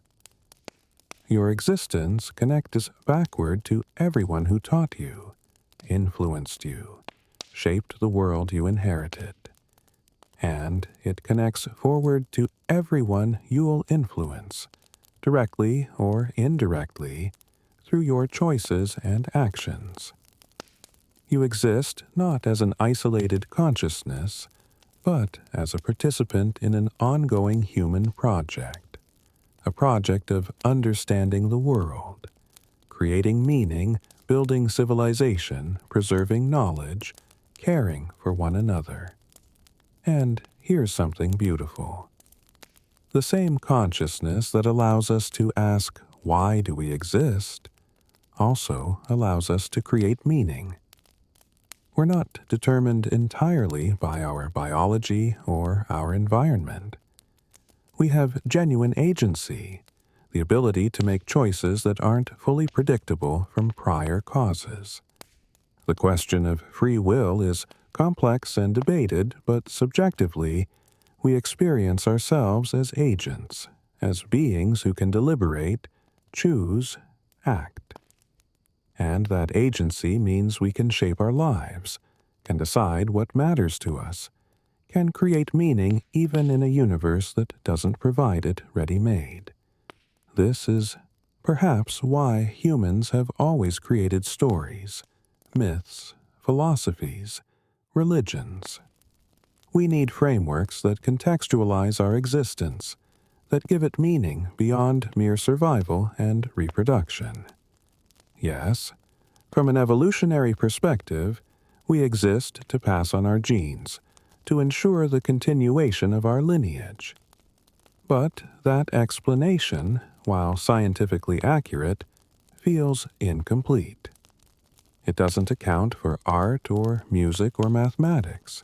Speaker 1: Your existence connects backward to everyone who taught you, influenced you, shaped the world you inherited. And it connects forward to everyone you'll influence, directly or indirectly, through your choices and actions. You exist not as an isolated consciousness, but as a participant in an ongoing human project, a project of understanding the world, creating meaning, building civilization, preserving knowledge, caring for one another. And here's something beautiful. The same consciousness that allows us to ask, why do we exist, also allows us to create meaning. We're not determined entirely by our biology or our environment. We have genuine agency, the ability to make choices that aren't fully predictable from prior causes. The question of free will is complex and debated, but subjectively, we experience ourselves as agents, as beings who can deliberate, choose, act. And that agency means we can shape our lives, can decide what matters to us, can create meaning even in a universe that doesn't provide it ready-made. This is perhaps why humans have always created stories, myths, philosophies, religions. We need frameworks that contextualize our existence, that give it meaning beyond mere survival and reproduction. Yes, from an evolutionary perspective, we exist to pass on our genes, to ensure the continuation of our lineage. But that explanation, while scientifically accurate, feels incomplete. It doesn't account for art or music or mathematics.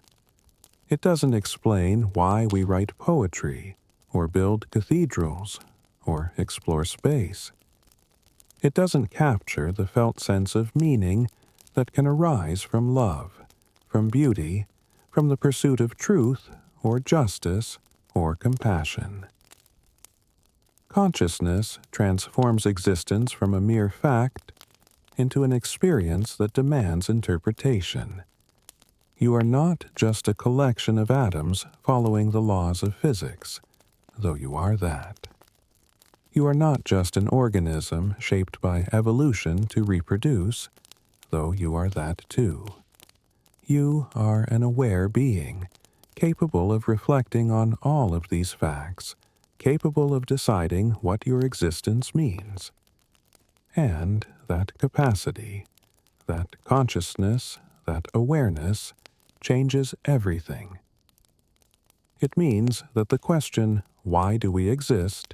Speaker 1: It doesn't explain why we write poetry, or build cathedrals, or explore space. It doesn't capture the felt sense of meaning that can arise from love, from beauty, from the pursuit of truth, or justice, or compassion. Consciousness transforms existence from a mere fact into an experience that demands interpretation. You are not just a collection of atoms following the laws of physics, though you are that. You are not just an organism shaped by evolution to reproduce, though you are that too. You are an aware being, capable of reflecting on all of these facts, capable of deciding what your existence means. And that capacity, that consciousness, that awareness, changes everything. It means that the question, why do we exist,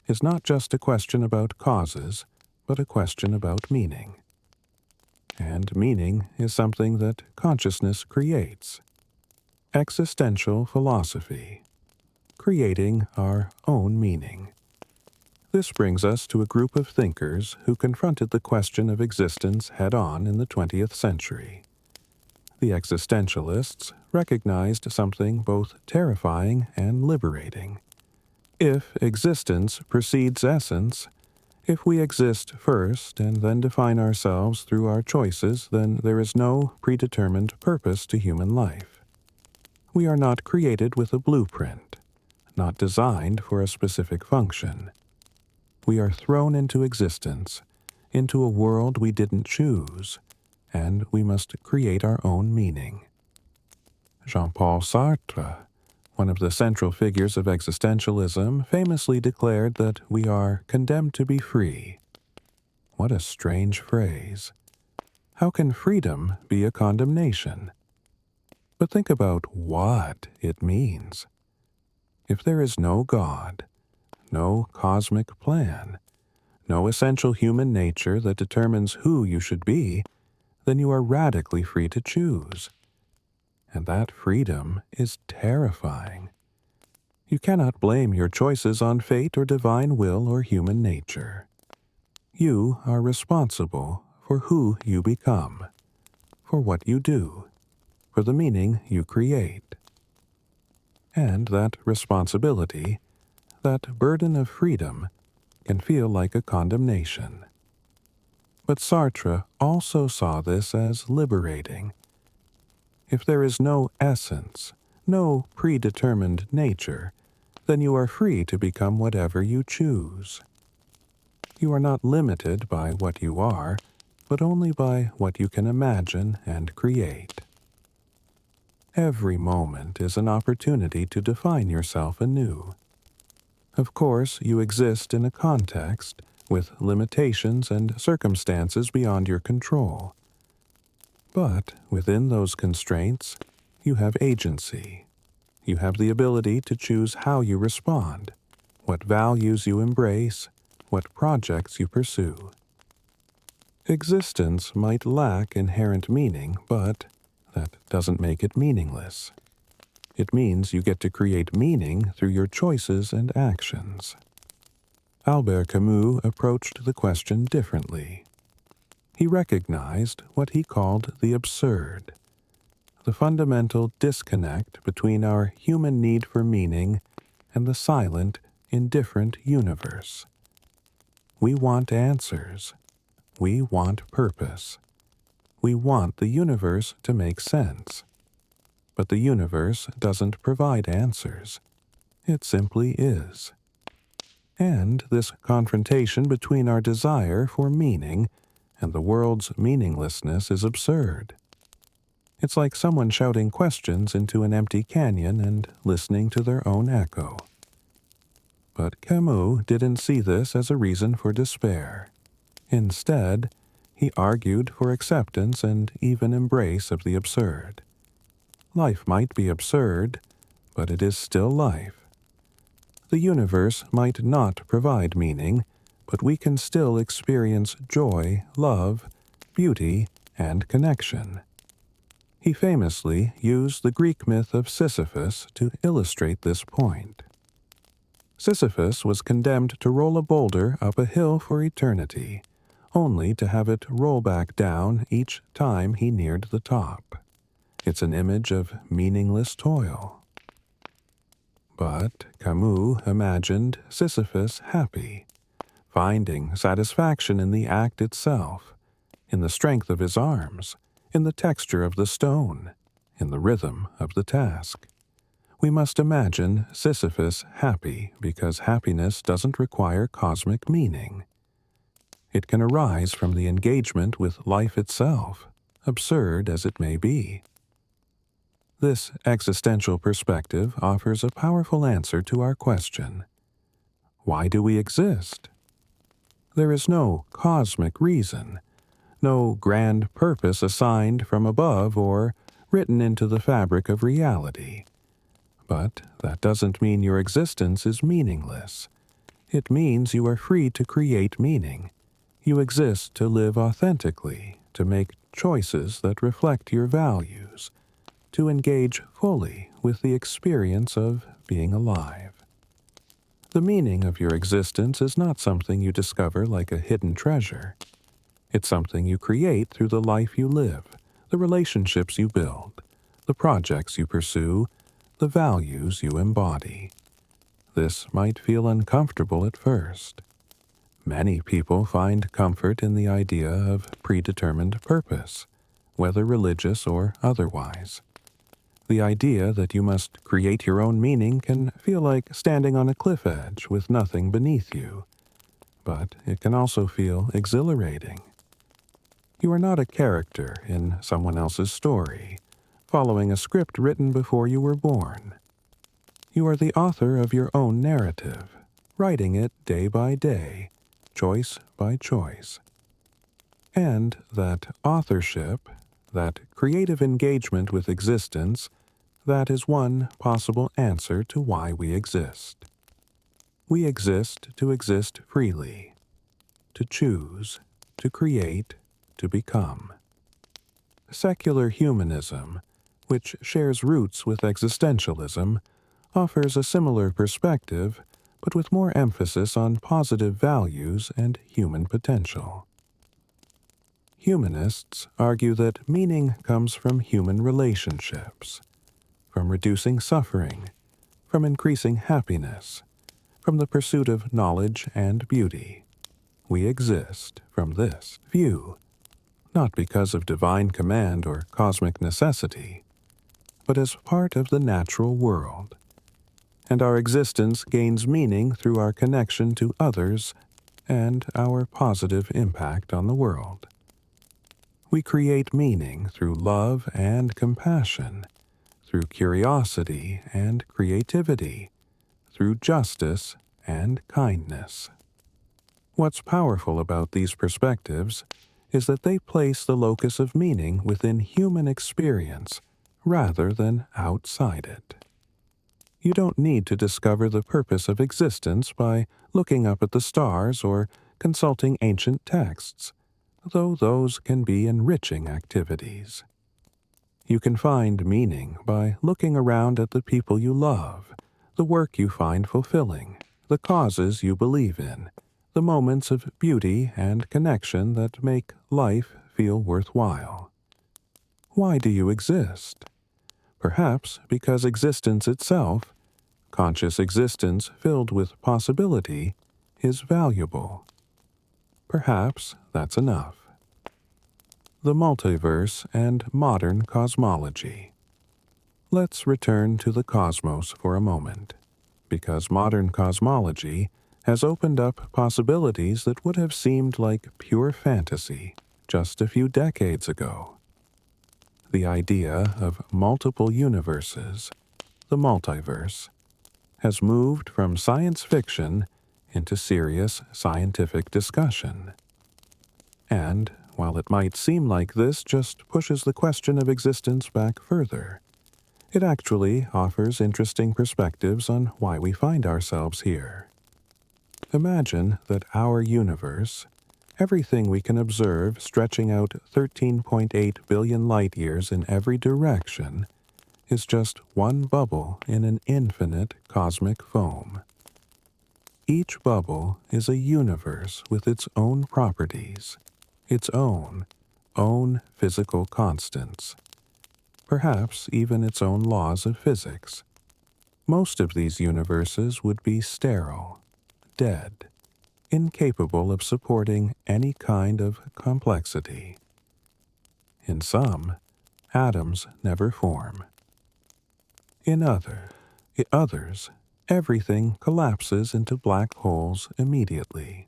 Speaker 1: is not just a question about causes, but a question about meaning. And meaning is something that consciousness creates. Existential philosophy. Creating our own meaning. This brings us to a group of thinkers who confronted the question of existence head-on in the 20th century. The existentialists recognized something both terrifying and liberating. If existence precedes essence, if we exist first and then define ourselves through our choices, then there is no predetermined purpose to human life. We are not created with a blueprint, not designed for a specific function. We are thrown into existence, into a world we didn't choose, and we must create our own meaning. Jean-Paul Sartre, one of the central figures of existentialism, famously declared that we are condemned to be free. What a strange phrase. How can freedom be a condemnation? But think about what it means. If there is no God, no cosmic plan, no essential human nature that determines who you should be, then you are radically free to choose. And that freedom is terrifying. You cannot blame your choices on fate or divine will or human nature. You are responsible for who you become, for what you do, for the meaning you create. And that responsibility, that burden of freedom, can feel like a condemnation. But Sartre also saw this as liberating. If there is no essence, no predetermined nature, then you are free to become whatever you choose. You are not limited by what you are, but only by what you can imagine and create. Every moment is an opportunity to define yourself anew. Of course, you exist in a context, with limitations and circumstances beyond your control. But within those constraints, you have agency. You have the ability to choose how you respond, what values you embrace, what projects you pursue. Existence might lack inherent meaning, but that doesn't make it meaningless. It means you get to create meaning through your choices and actions. Albert Camus approached the question differently. He recognized what he called the absurd, the fundamental disconnect between our human need for meaning and the silent, indifferent universe. We want answers. We want purpose. We want the universe to make sense. But the universe doesn't provide answers. It simply is. And this confrontation between our desire for meaning and the world's meaninglessness is absurd. It's like someone shouting questions into an empty canyon and listening to their own echo. But Camus didn't see this as a reason for despair. Instead, he argued for acceptance and even embrace of the absurd. Life might be absurd, but it is still life. The universe might not provide meaning, but we can still experience joy, love, beauty, and connection. He famously used the Greek myth of Sisyphus to illustrate this point. Sisyphus was condemned to roll a boulder up a hill for eternity, only to have it roll back down each time he neared the top. It's an image of meaningless toil. But Camus imagined Sisyphus happy, finding satisfaction in the act itself, in the strength of his arms, in the texture of the stone, in the rhythm of the task. We must imagine Sisyphus happy because happiness doesn't require cosmic meaning. It can arise from the engagement with life itself, absurd as it may be. This existential perspective offers a powerful answer to our question. Why do we exist? There is no cosmic reason, no grand purpose assigned from above or written into the fabric of reality. But that doesn't mean your existence is meaningless. It means you are free to create meaning. You exist to live authentically, to make choices that reflect your values, to engage fully with the experience of being alive. The meaning of your existence is not something you discover like a hidden treasure. It's something you create through the life you live, the relationships you build, the projects you pursue, the values you embody. This might feel uncomfortable at first. Many people find comfort in the idea of predetermined purpose, whether religious or otherwise. The idea that you must create your own meaning can feel like standing on a cliff edge with nothing beneath you, but it can also feel exhilarating. You are not a character in someone else's story, following a script written before you were born. You are the author of your own narrative, writing it day by day, choice by choice. And that authorship, that creative engagement with existence, that is one possible answer to why we exist. We exist to exist freely, to choose, to create, to become. Secular humanism, which shares roots with existentialism, offers a similar perspective, but with more emphasis on positive values and human potential. Humanists argue that meaning comes from human relationships, from reducing suffering, from increasing happiness, from the pursuit of knowledge and beauty. We exist from this view, not because of divine command or cosmic necessity, but as part of the natural world. And our existence gains meaning through our connection to others and our positive impact on the world. We create meaning through love and compassion, through curiosity and creativity, through justice and kindness. What's powerful about these perspectives is that they place the locus of meaning within human experience rather than outside it. You don't need to discover the purpose of existence by looking up at the stars or consulting ancient texts, though those can be enriching activities. You can find meaning by looking around at the people you love, the work you find fulfilling, the causes you believe in, the moments of beauty and connection that make life feel worthwhile. Why do you exist? Perhaps because existence itself, conscious existence filled with possibility, is valuable. Perhaps that's enough. The multiverse and modern cosmology. Let's return to the cosmos for a moment, because modern cosmology has opened up possibilities that would have seemed like pure fantasy just a few decades ago. The idea of multiple universes, the multiverse, has moved from science fiction into serious scientific discussion. And, while it might seem like this just pushes the question of existence back further, it actually offers interesting perspectives on why we find ourselves here. Imagine that our universe, everything we can observe stretching out 13.8 billion light-years in every direction, is just one bubble in an infinite cosmic foam. Each bubble is a universe with its own properties, its own physical constants, perhaps even its own laws of physics. Most of these universes would be sterile, dead, incapable of supporting any kind of complexity. In some, atoms never form. In others, everything collapses into black holes immediately.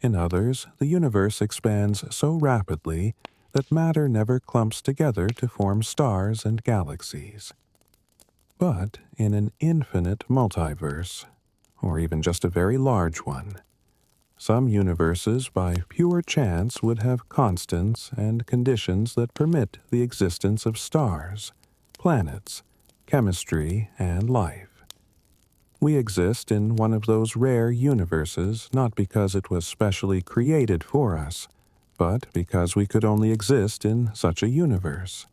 Speaker 1: In others, the universe expands so rapidly that matter never clumps together to form stars and galaxies. But in an infinite multiverse, or even just a very large one, some universes by pure chance would have constants and conditions that permit the existence of stars, planets, chemistry, and life. We exist in one of those rare universes not because it was specially created for us, but because we could only exist in such a universe.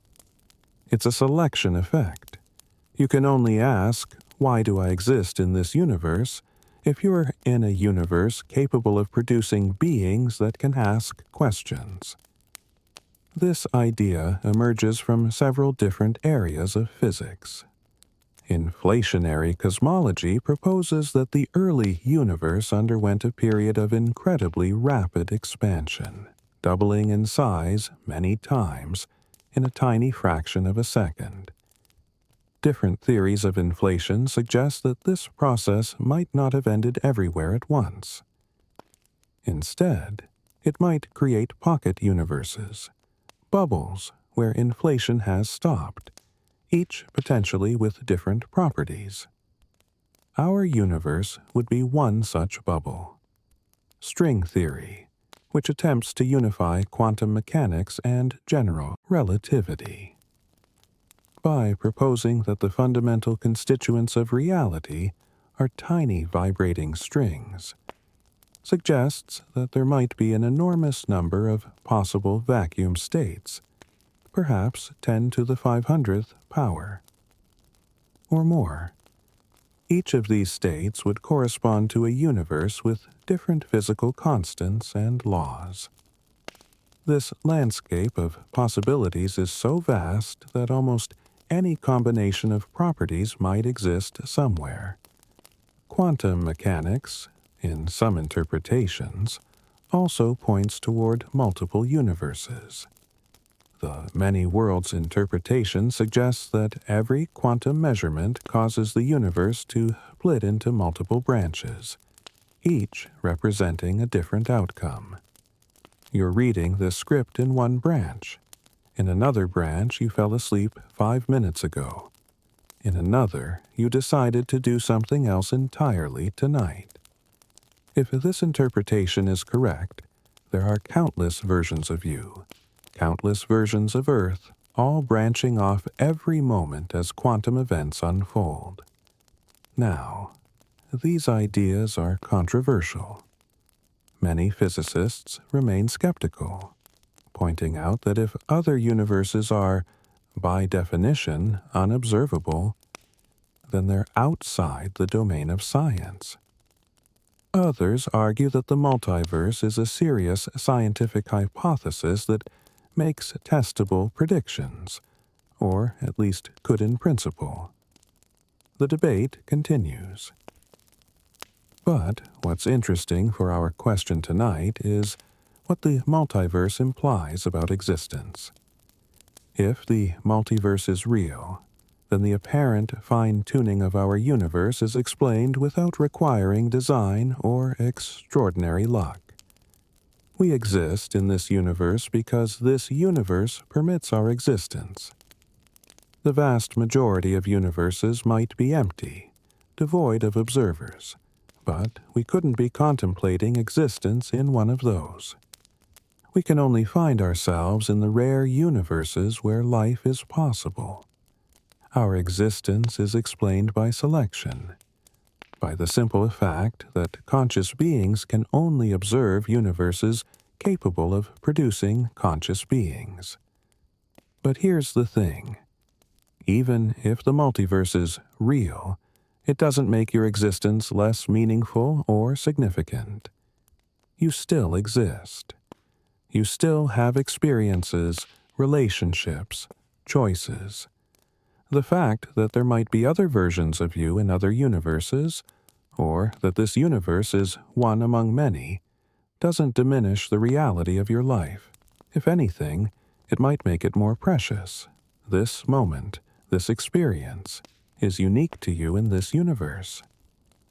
Speaker 1: It's a selection effect. You can only ask, why do I exist in this universe, if you're in a universe capable of producing beings that can ask questions. This idea emerges from several different areas of physics. Inflationary cosmology proposes that the early universe underwent a period of incredibly rapid expansion, doubling in size many times in a tiny fraction of a second. Different theories of inflation suggest that this process might not have ended everywhere at once. Instead, it might create pocket universes, bubbles where inflation has stopped, each potentially with different properties. Our universe would be one such bubble. String theory, which attempts to unify quantum mechanics and general relativity. By proposing that the fundamental constituents of reality are tiny vibrating strings, suggests that there might be an enormous number of possible vacuum states, perhaps 10 to the 500th power, or more. Each of these states would correspond to a universe with different physical constants and laws. This landscape of possibilities is so vast that almost any combination of properties might exist somewhere. Quantum mechanics, in some interpretations, also points toward multiple universes. The many worlds interpretation suggests that every quantum measurement causes the universe to split into multiple branches, each representing a different outcome. You're reading this script in one branch. In another branch, you fell asleep 5 minutes ago. In another, you decided to do something else entirely tonight. If this interpretation is correct, there are countless versions of you, countless versions of Earth, all branching off every moment as quantum events unfold. Now, these ideas are controversial. Many physicists remain skeptical, pointing out that if other universes are, by definition, unobservable, then they're outside the domain of science. Others argue that the multiverse is a serious scientific hypothesis that makes testable predictions, or at least could in principle. The debate continues. But what's interesting for our question tonight is what the multiverse implies about existence. If the multiverse is real, then the apparent fine-tuning of our universe is explained without requiring design or extraordinary luck. We exist in this universe because this universe permits our existence. The vast majority of universes might be empty, devoid of observers, but we couldn't be contemplating existence in one of those. We can only find ourselves in the rare universes where life is possible. Our existence is explained by selection, by the simple fact that conscious beings can only observe universes capable of producing conscious beings. But here's the thing. Even if the multiverse is real, it doesn't make your existence less meaningful or significant. You still exist. You still have experiences, relationships, choices. The fact that there might be other versions of you in other universes, or that this universe is one among many, doesn't diminish the reality of your life. If anything, it might make it more precious. This moment, this experience, is unique to you in this universe.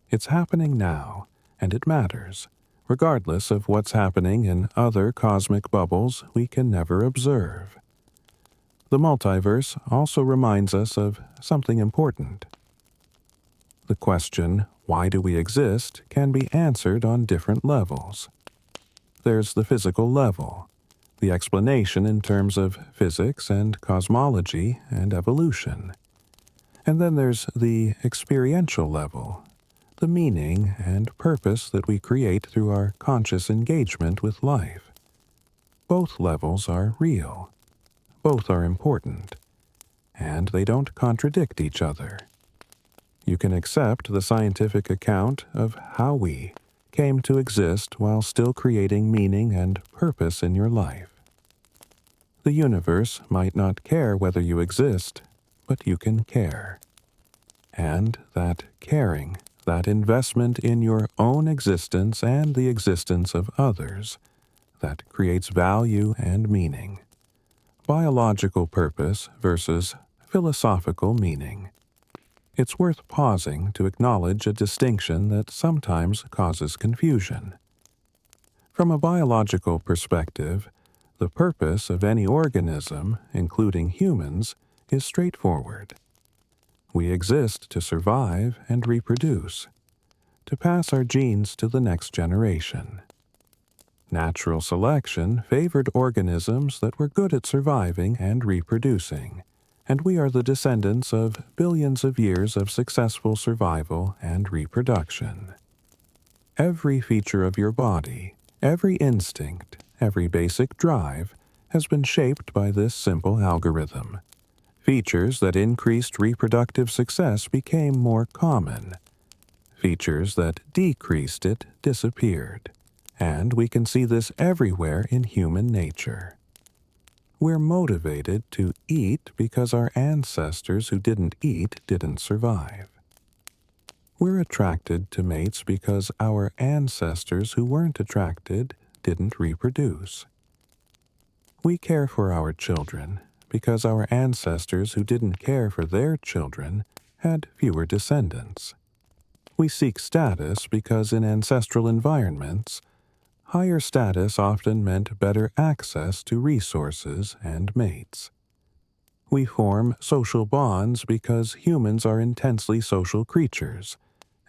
Speaker 1: It's happening now, and it matters, regardless of what's happening in other cosmic bubbles we can never observe. The multiverse also reminds us of something important. The question, why do we exist, can be answered on different levels. There's the physical level, the explanation in terms of physics and cosmology and evolution. And then there's the experiential level, the meaning and purpose that we create through our conscious engagement with life. Both levels are real. Both are important, and they don't contradict each other. You can accept the scientific account of how we came to exist while still creating meaning and purpose in your life. The universe might not care whether you exist, but you can care. And that caring, that investment in your own existence and the existence of others, that creates value and meaning. Biological purpose versus philosophical meaning. It's worth pausing to acknowledge a distinction that sometimes causes confusion. From a biological perspective, the purpose of any organism, including humans, is straightforward. We exist to survive and reproduce, to pass our genes to the next generation. Natural selection favored organisms that were good at surviving and reproducing, and we are the descendants of billions of years of successful survival and reproduction. Every feature of your body, every instinct, every basic drive has been shaped by this simple algorithm. Features that increased reproductive success became more common. Features that decreased it disappeared. And we can see this everywhere in human nature. We're motivated to eat because our ancestors who didn't eat didn't survive. We're attracted to mates because our ancestors who weren't attracted didn't reproduce. We care for our children because our ancestors who didn't care for their children had fewer descendants. We seek status because in ancestral environments, higher status often meant better access to resources and mates. We form social bonds because humans are intensely social creatures,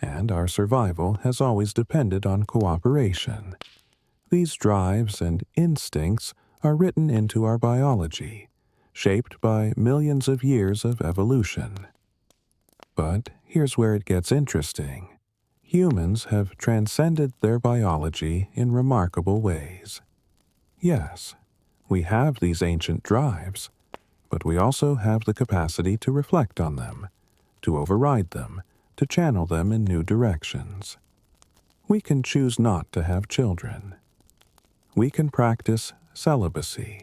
Speaker 1: and our survival has always depended on cooperation. These drives and instincts are written into our biology, shaped by millions of years of evolution. But here's where it gets interesting. Humans have transcended their biology in remarkable ways. Yes, we have these ancient drives, but we also have the capacity to reflect on them, to override them, to channel them in new directions. We can choose not to have children. We can practice celibacy.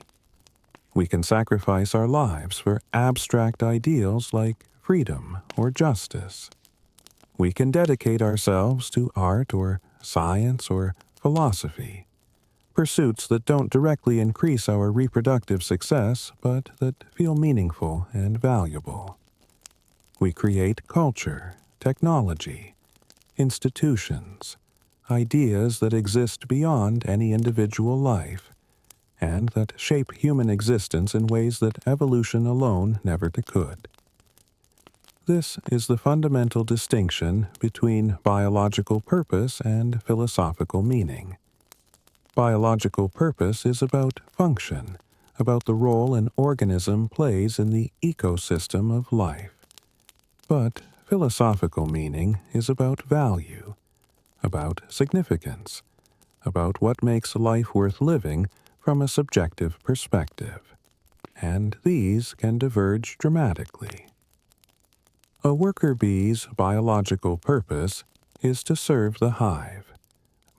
Speaker 1: We can sacrifice our lives for abstract ideals like freedom or justice. We can dedicate ourselves to art or science or philosophy, pursuits that don't directly increase our reproductive success, but that feel meaningful and valuable. We create culture, technology, institutions, ideas that exist beyond any individual life, and that shape human existence in ways that evolution alone never could. This is the fundamental distinction between biological purpose and philosophical meaning. Biological purpose is about function, about the role an organism plays in the ecosystem of life. But philosophical meaning is about value, about significance, about what makes life worth living from a subjective perspective. And these can diverge dramatically. A worker bee's biological purpose is to serve the hive.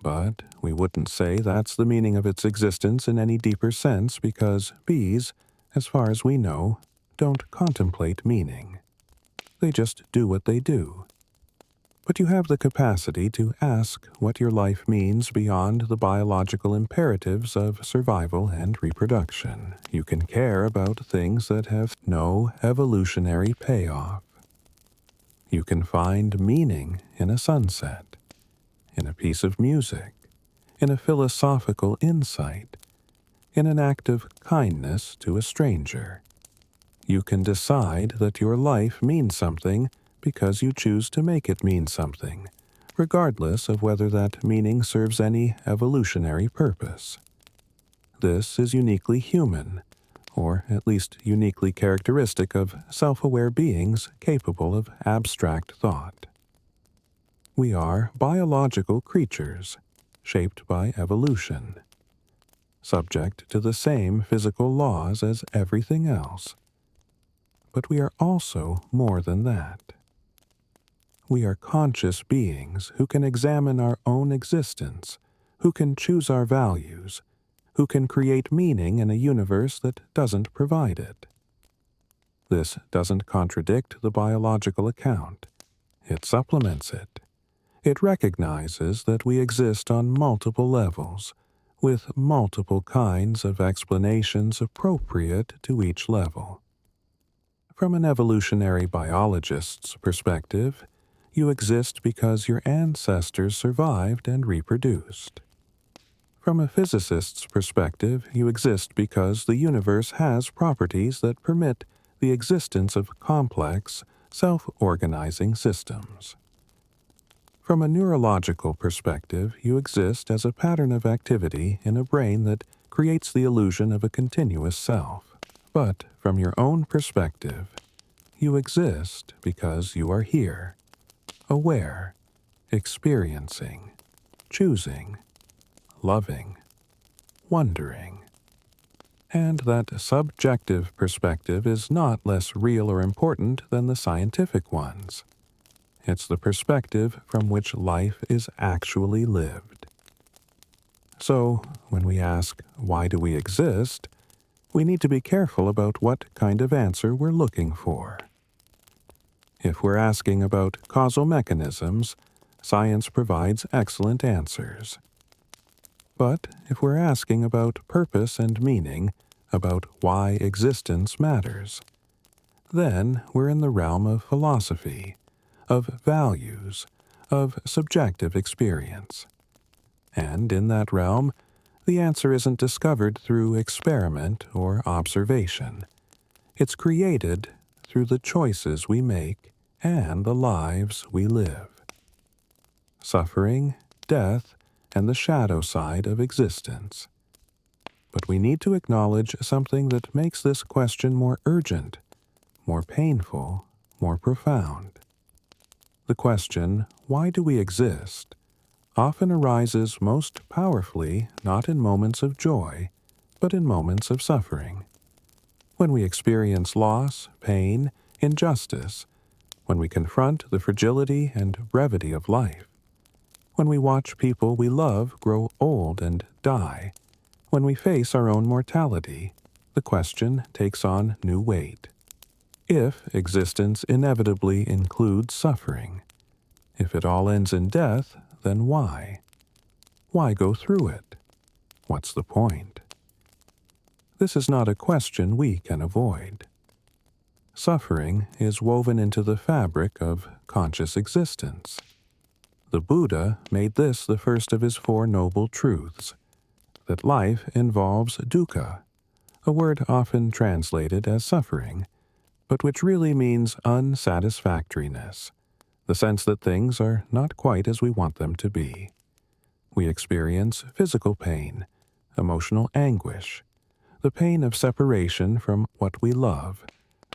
Speaker 1: But we wouldn't say that's the meaning of its existence in any deeper sense because bees, as far as we know, don't contemplate meaning. They just do what they do. But you have the capacity to ask what your life means beyond the biological imperatives of survival and reproduction. You can care about things that have no evolutionary payoff. You can find meaning in a sunset, in a piece of music, in a philosophical insight, in an act of kindness to a stranger. You can decide that your life means something because you choose to make it mean something, regardless of whether that meaning serves any evolutionary purpose. This is uniquely human, or at least uniquely characteristic of self-aware beings capable of abstract thought. We are biological creatures, shaped by evolution, subject to the same physical laws as everything else. But we are also more than that. We are conscious beings who can examine our own existence, who can choose our values, who can create meaning in a universe that doesn't provide it. This doesn't contradict the biological account. It supplements it. It recognizes that we exist on multiple levels, with multiple kinds of explanations appropriate to each level. From an evolutionary biologist's perspective, you exist because your ancestors survived and reproduced. From a physicist's perspective, you exist because the universe has properties that permit the existence of complex, self-organizing systems. From a neurological perspective, you exist as a pattern of activity in a brain that creates the illusion of a continuous self. But from your own perspective, you exist because you are here, aware, experiencing, choosing, loving, wondering. And that subjective perspective is not less real or important than the scientific ones. It's the perspective from which life is actually lived. So, when we ask, why do we exist, we need to be careful about what kind of answer we're looking for. If we're asking about causal mechanisms, science provides excellent answers. But if we're asking about purpose and meaning, about why existence matters, then we're in the realm of philosophy, of values, of subjective experience. And in that realm, the answer isn't discovered through experiment or observation. It's created through the choices we make and the lives we live. suffering, death, and the shadow side of existence. But we need to acknowledge something that makes this question more urgent, more painful, more profound. The question, why do we exist, often arises most powerfully not in moments of joy, but in moments of suffering. When we experience loss, pain, injustice, when we confront the fragility and brevity of life, when we watch people we love grow old and die, when we face our own mortality, the question takes on new weight. If existence inevitably includes suffering, if it all ends in death, then why? Why go through it? What's the point? This is not a question we can avoid. Suffering is woven into the fabric of conscious existence. The Buddha made this the first of his four noble truths, that life involves dukkha, a word often translated as suffering, but which really means unsatisfactoriness, the sense that things are not quite as we want them to be. We experience physical pain, emotional anguish, the pain of separation from what we love,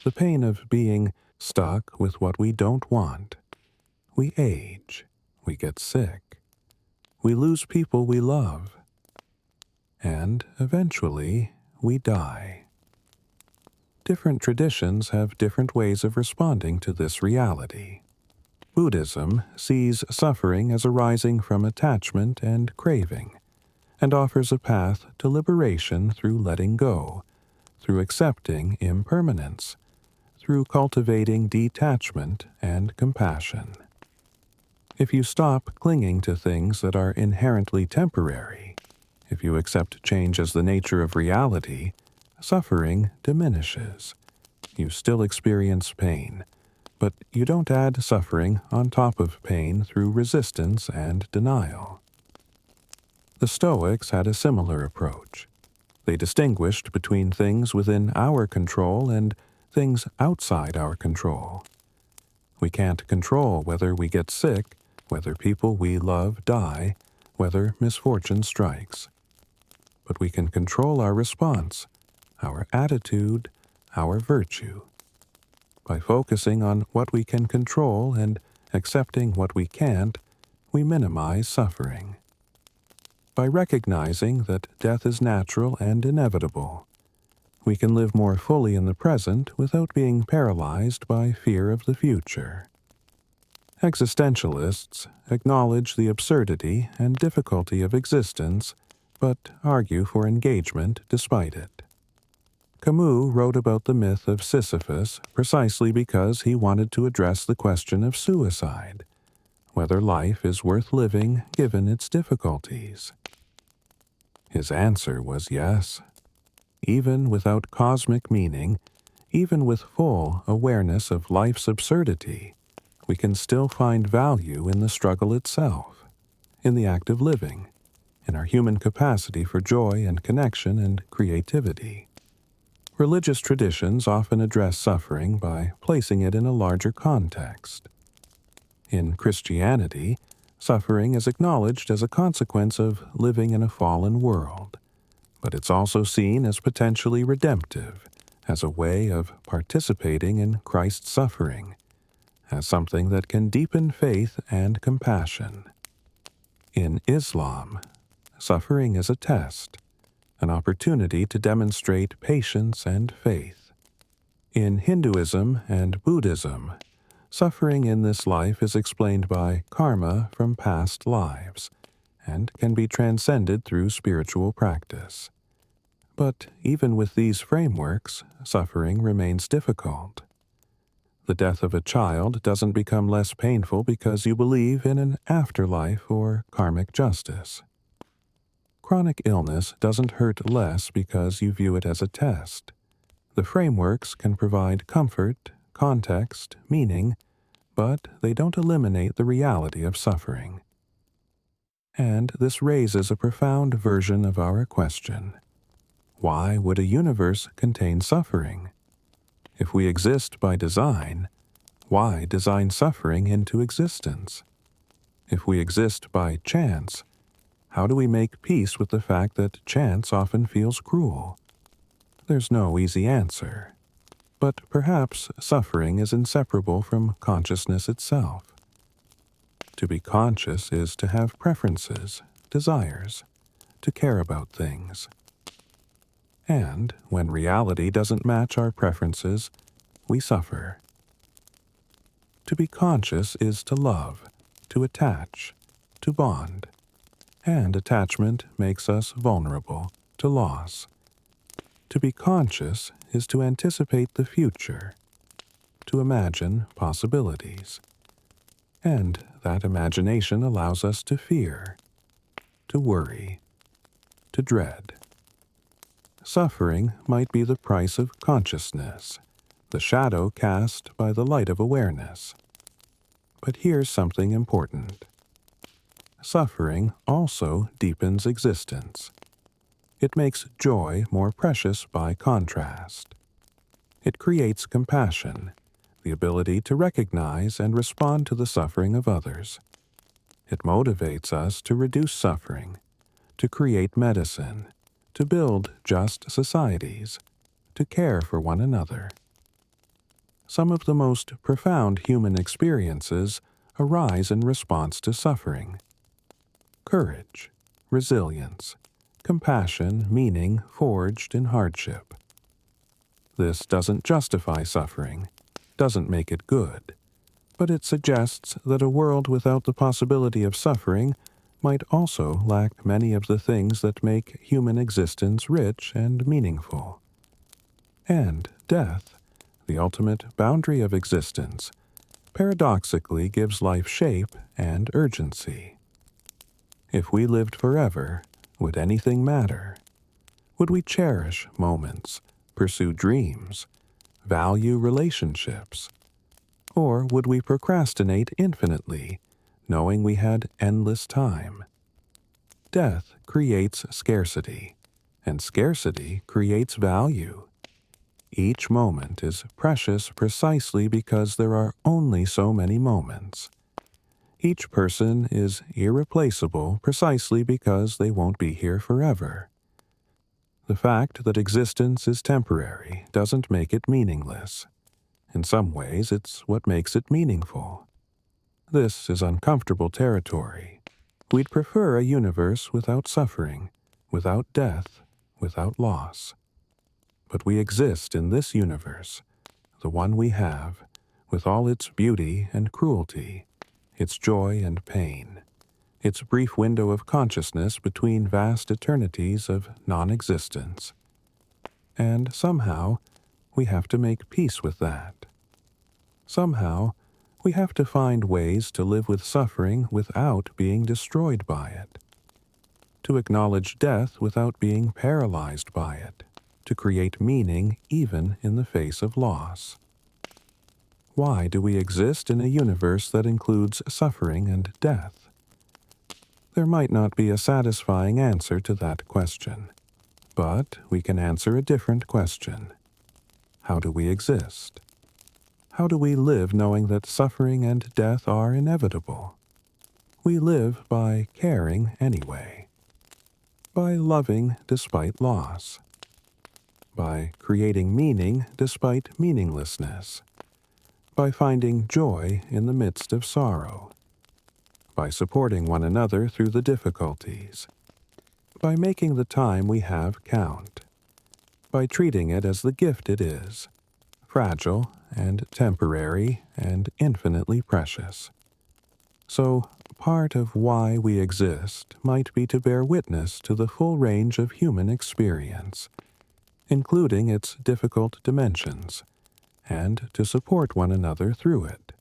Speaker 1: the pain of being stuck with what we don't want. We age, we get sick, we lose people we love, and eventually we die. Different traditions have different ways of responding to this reality. Buddhism sees suffering as arising from attachment and craving, and offers a path to liberation through letting go, through accepting impermanence, through cultivating detachment and compassion. If you stop clinging to things that are inherently temporary, if you accept change as the nature of reality, suffering diminishes. You still experience pain, but you don't add suffering on top of pain through resistance and denial. The Stoics had a similar approach. They distinguished between things within our control and things outside our control. We can't control whether we get sick, whether people we love die, whether misfortune strikes. But we can control our response, our attitude, our virtue. By focusing on what we can control and accepting what we can't, we minimize suffering. By recognizing that death is natural and inevitable, we can live more fully in the present without being paralyzed by fear of the future. Existentialists acknowledge the absurdity and difficulty of existence, but argue for engagement despite it. Camus wrote about the myth of Sisyphus precisely because he wanted to address the question of suicide, whether life is worth living given its difficulties. His answer was yes. Even without cosmic meaning, even with full awareness of life's absurdity, we can still find value in the struggle itself, in the act of living, in our human capacity for joy and connection and creativity. Religious traditions often address suffering by placing it in a larger context. In Christianity, suffering is acknowledged as a consequence of living in a fallen world, but it's also seen as potentially redemptive, as a way of participating in Christ's suffering, as something that can deepen faith and compassion. In Islam, suffering is a test, an opportunity to demonstrate patience and faith. In Hinduism and Buddhism, suffering in this life is explained by karma from past lives and can be transcended through spiritual practice. But even with these frameworks, suffering remains difficult. The death of a child doesn't become less painful because you believe in an afterlife or karmic justice. Chronic illness doesn't hurt less because you view it as a test. The frameworks can provide comfort, context, meaning, but they don't eliminate the reality of suffering. And this raises a profound version of our question. Why would a universe contain suffering? If we exist by design, why design suffering into existence? If we exist by chance, how do we make peace with the fact that chance often feels cruel? There's no easy answer. But perhaps suffering is inseparable from consciousness itself. To be conscious is to have preferences, desires, to care about things. And when reality doesn't match our preferences, we suffer. To be conscious is to love, to attach, to bond. And attachment makes us vulnerable to loss. To be conscious is to anticipate the future, to imagine possibilities. And that imagination allows us to fear, to worry, to dread. Suffering might be the price of consciousness, the shadow cast by the light of awareness. But here's something important. Suffering also deepens existence. It makes joy more precious by contrast. It creates compassion, the ability to recognize and respond to the suffering of others. It motivates us to reduce suffering, to create medicine, to build just societies, to care for one another. Some of the most profound human experiences arise in response to suffering. Courage, resilience, compassion, meaning forged in hardship. This doesn't justify suffering, doesn't make it good, but it suggests that a world without the possibility of suffering might also lack many of the things that make human existence rich and meaningful. And death, the ultimate boundary of existence, paradoxically gives life shape and urgency. If we lived forever, would anything matter? Would we cherish moments, pursue dreams, value relationships? Or would we procrastinate infinitely, knowing we had endless time? Death creates scarcity, and scarcity creates value. Each moment is precious precisely because there are only so many moments. Each person is irreplaceable precisely because they won't be here forever. The fact that existence is temporary doesn't make it meaningless. In some ways, it's what makes it meaningful. This is uncomfortable territory. We'd prefer a universe without suffering, without death, without loss. But we exist in this universe, the one we have, with all its beauty and cruelty, its joy and pain, its brief window of consciousness between vast eternities of non-existence. And somehow, we have to make peace with that. Somehow, we have to find ways to live with suffering without being destroyed by it, to acknowledge death without being paralyzed by it, to create meaning even in the face of loss. Why do we exist in a universe that includes suffering and death? There might not be a satisfying answer to that question, but we can answer a different question. How do we exist? How do we live knowing that suffering and death are inevitable? We live by caring anyway, by loving despite loss, by creating meaning despite meaninglessness, by finding joy in the midst of sorrow, by supporting one another through the difficulties, by making the time we have count, by treating it as the gift it is, fragile and temporary and infinitely precious. So, part of why we exist might be to bear witness to the full range of human experience, including its difficult dimensions, and to support one another through it.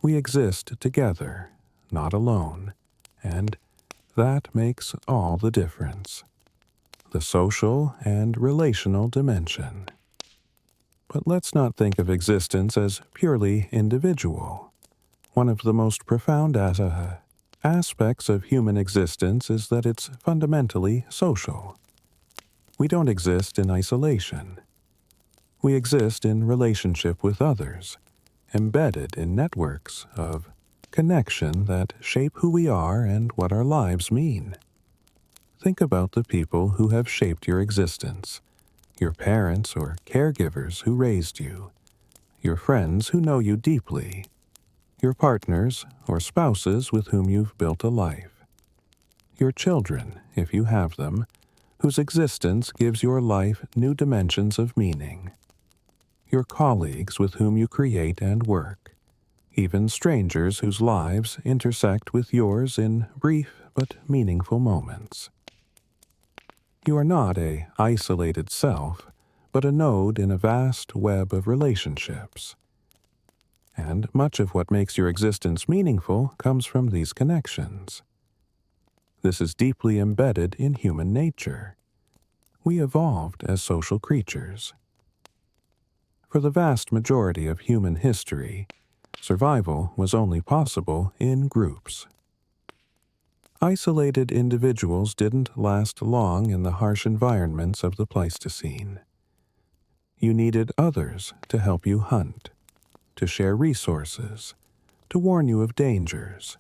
Speaker 1: We exist together, not alone, and that makes all the difference. The social and relational dimension. But let's not think of existence as purely individual. One of the most profound aspects of human existence is that it's fundamentally social. We don't exist in isolation. We exist in relationship with others, embedded in networks of connection that shape who we are and what our lives mean. Think about the people who have shaped your existence, your parents or caregivers who raised you, your friends who know you deeply, your partners or spouses with whom you've built a life, your children, if you have them, whose existence gives your life new dimensions of meaning, your colleagues with whom you create and work, even strangers whose lives intersect with yours in brief but meaningful moments. You are not an isolated self, but a node in a vast web of relationships. And much of what makes your existence meaningful comes from these connections. This is deeply embedded in human nature. We evolved as social creatures. For the vast majority of human history, survival was only possible in groups. Isolated individuals didn't last long in the harsh environments of the Pleistocene. You needed others to help you hunt, to share resources, to warn you of dangers,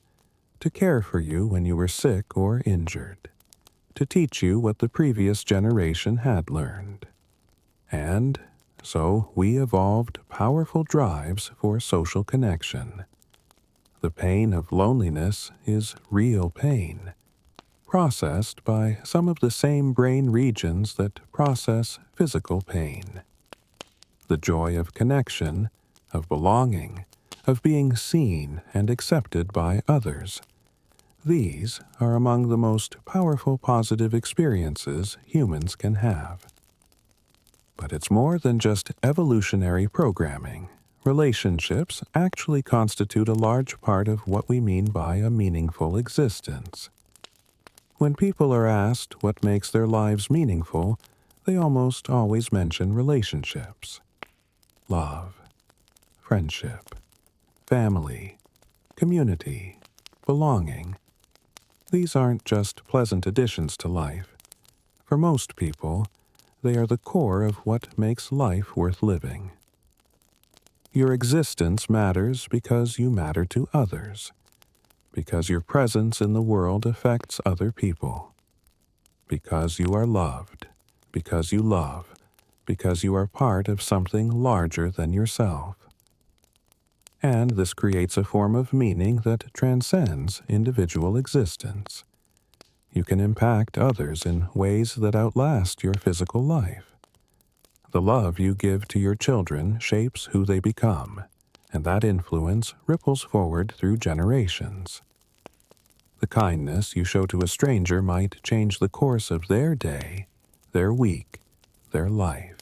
Speaker 1: to care for you when you were sick or injured, to teach you what the previous generation had learned. And so we evolved powerful drives for social connection. The pain of loneliness is real pain, processed by some of the same brain regions that process physical pain. The joy of connection, of belonging, of being seen and accepted by others. These are among the most powerful positive experiences humans can have. But it's more than just evolutionary programming. Relationships actually constitute a large part of what we mean by a meaningful existence. When people are asked what makes their lives meaningful, they almost always mention relationships. Love, friendship, family, community, belonging. These aren't just pleasant additions to life. For most people, they are the core of what makes life worth living. Your existence matters because you matter to others, because your presence in the world affects other people, because you are loved, because you love, because you are part of something larger than yourself. And this creates a form of meaning that transcends individual existence. You can impact others in ways that outlast your physical life. The love you give to your children shapes who they become, and that influence ripples forward through generations. The kindness you show to a stranger might change the course of their day, their week, their life.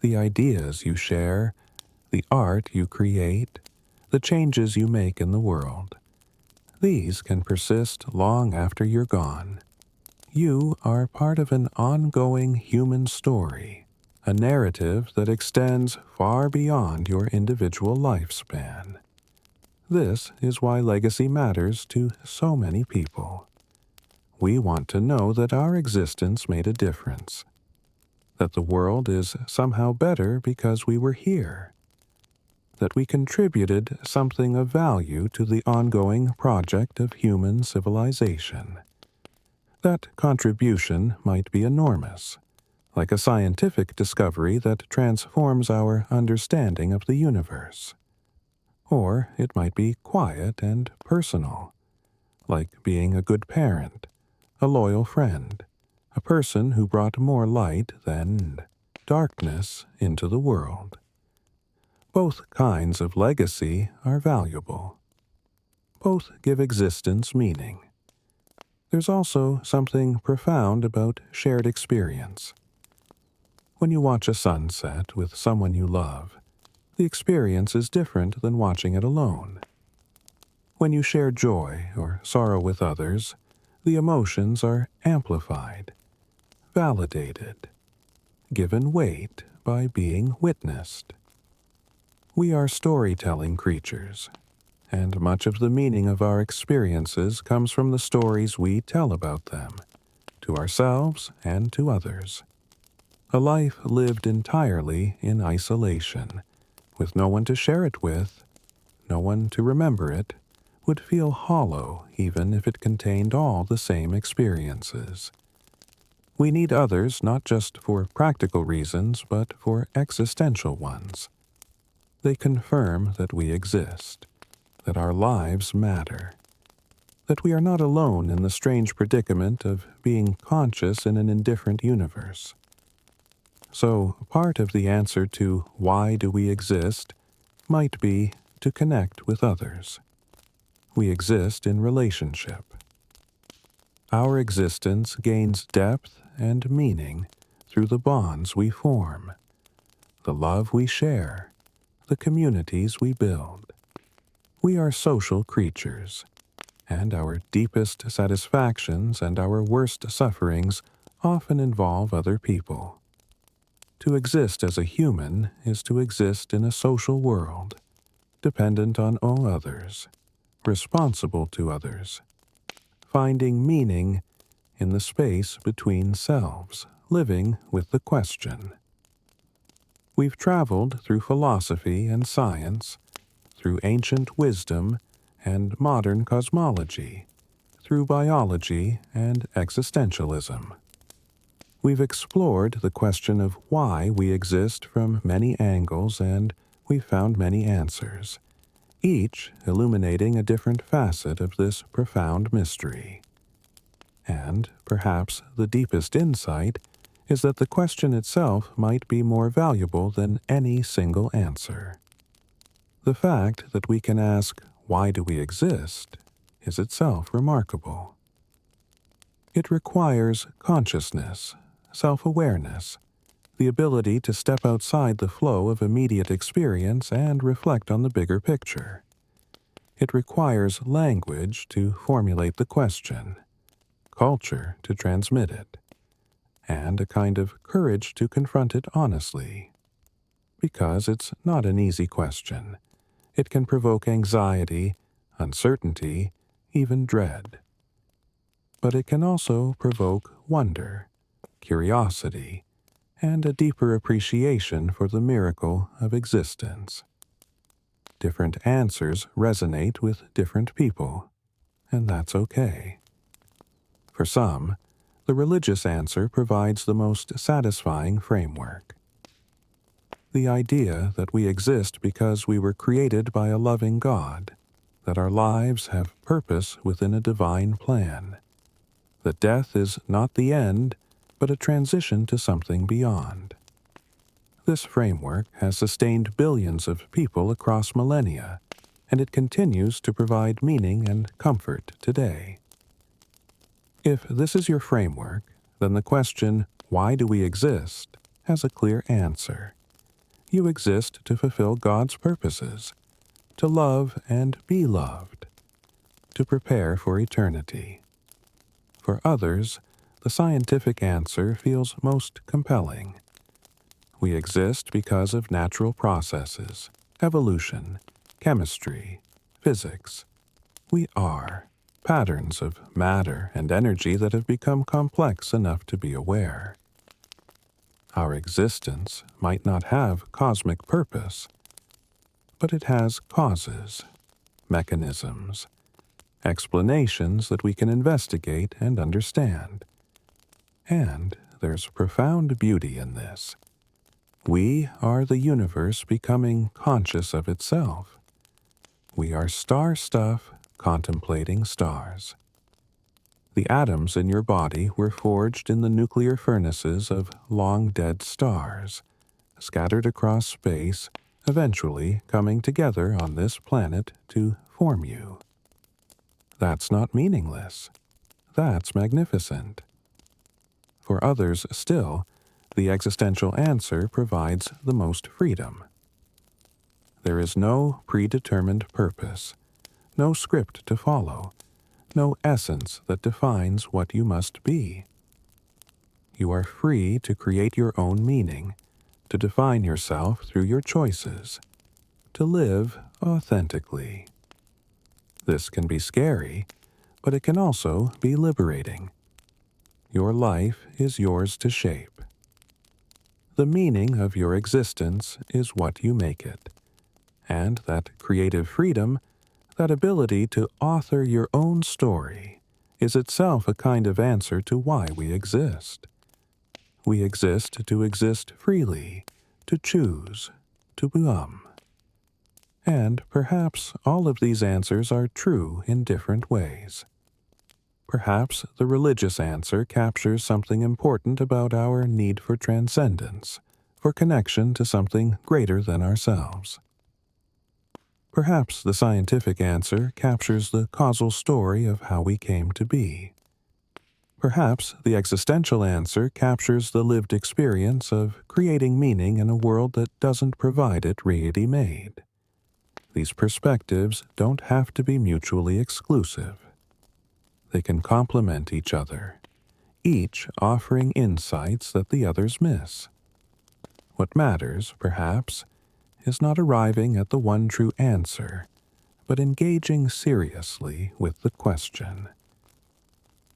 Speaker 1: The ideas you share, the art you create, the changes you make in the world. These can persist long after you're gone. You are part of an ongoing human story, a narrative that extends far beyond your individual lifespan. This is why legacy matters to so many people. We want to know that our existence made a difference, that the world is somehow better because we were here, that we contributed something of value to the ongoing project of human civilization. That contribution might be enormous, like a scientific discovery that transforms our understanding of the universe. Or it might be quiet and personal, like being a good parent, a loyal friend, a person who brought more light than darkness into the world. Both kinds of legacy are valuable. Both give existence meaning. There's also something profound about shared experience. When you watch a sunset with someone you love, the experience is different than watching it alone. When you share joy or sorrow with others, the emotions are amplified, validated, given weight by being witnessed. We are storytelling creatures, and much of the meaning of our experiences comes from the stories we tell about them, to ourselves and to others. A life lived entirely in isolation, with no one to share it with, no one to remember it, would feel hollow even if it contained all the same experiences. We need others not just for practical reasons, but for existential ones. They confirm that we exist, that our lives matter, that we are not alone in the strange predicament of being conscious in an indifferent universe. So, part of the answer to why do we exist might be to connect with others. We exist in relationship. Our existence gains depth and meaning through the bonds we form, the love we share, the communities we build. We are social creatures, and our deepest satisfactions and our worst sufferings often involve other people. To exist as a human is to exist in a social world, dependent on all others, responsible to others, finding meaning in the space between selves, living with the question. We've traveled through philosophy and science, through ancient wisdom and modern cosmology, through biology and existentialism. We've explored the question of why we exist from many angles, and we've found many answers, each illuminating a different facet of this profound mystery. And perhaps the deepest insight is that the question itself might be more valuable than any single answer. The fact that we can ask, "Why do we exist?" is itself remarkable. It requires consciousness, self-awareness, the ability to step outside the flow of immediate experience and reflect on the bigger picture. It requires language to formulate the question, culture to transmit it, and a kind of courage to confront it honestly. Because it's not an easy question. It can provoke anxiety, uncertainty, even dread. But it can also provoke wonder, curiosity, and a deeper appreciation for the miracle of existence. Different answers resonate with different people, and that's okay. For some, the religious answer provides the most satisfying framework. The idea that we exist because we were created by a loving God, that our lives have purpose within a divine plan, that death is not the end, but a transition to something beyond. This framework has sustained billions of people across millennia, and it continues to provide meaning and comfort today. If this is your framework, then the question, "Why do we exist?" has a clear answer. You exist to fulfill God's purposes, to love and be loved, to prepare for eternity. For others, the scientific answer feels most compelling. We exist because of natural processes, evolution, chemistry, physics. We are patterns of matter and energy that have become complex enough to be aware. Our existence might not have cosmic purpose, but it has causes, mechanisms, explanations that we can investigate and understand. And there's profound beauty in this. We are the universe becoming conscious of itself. We are star stuff contemplating stars. The atoms in your body were forged in the nuclear furnaces of long-dead stars, scattered across space, eventually coming together on this planet to form you. That's not meaningless. That's magnificent. For others still, the existential answer provides the most freedom. There is no predetermined purpose, no script to follow, no essence that defines what you must be. You are free to create your own meaning, to define yourself through your choices, to live authentically. This can be scary, but it can also be liberating. Your life is yours to shape. The meaning of your existence is what you make it, and that creative freedom, That ability to author your own story is itself a kind of answer to why we exist. We exist to exist freely, to choose, to become. And perhaps all of these answers are true in different ways. Perhaps the religious answer captures something important about our need for transcendence, for connection to something greater than ourselves. Perhaps the scientific answer captures the causal story of how we came to be. Perhaps the existential answer captures the lived experience of creating meaning in a world that doesn't provide it ready-made. These perspectives don't have to be mutually exclusive. They can complement each other, each offering insights that the others miss. What matters, perhaps, is not arriving at the one true answer, but engaging seriously with the question.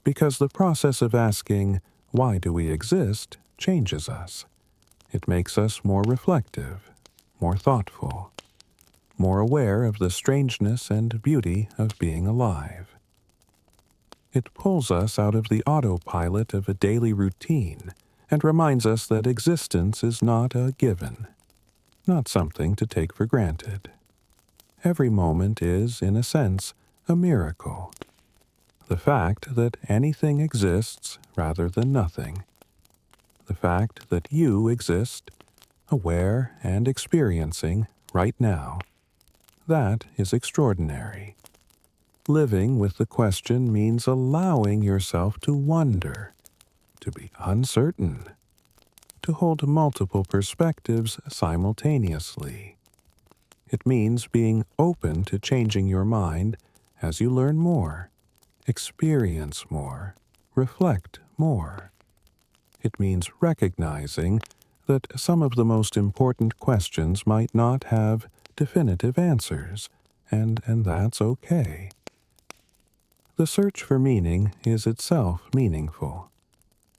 Speaker 1: Because the process of asking, why do we exist, changes us. It makes us more reflective, more thoughtful, more aware of the strangeness and beauty of being alive. It pulls us out of the autopilot of a daily routine and reminds us that existence is not a given, not something to take for granted. Every moment is, in a sense, a miracle. The fact that anything exists rather than nothing. The fact that you exist, aware and experiencing right now. That is extraordinary. Living with the question means allowing yourself to wonder, to be uncertain, to hold multiple perspectives simultaneously. It means being open to changing your mind as you learn more, experience more, reflect more. It means recognizing that some of the most important questions might not have definitive answers, and that's okay. The search for meaning is itself meaningful.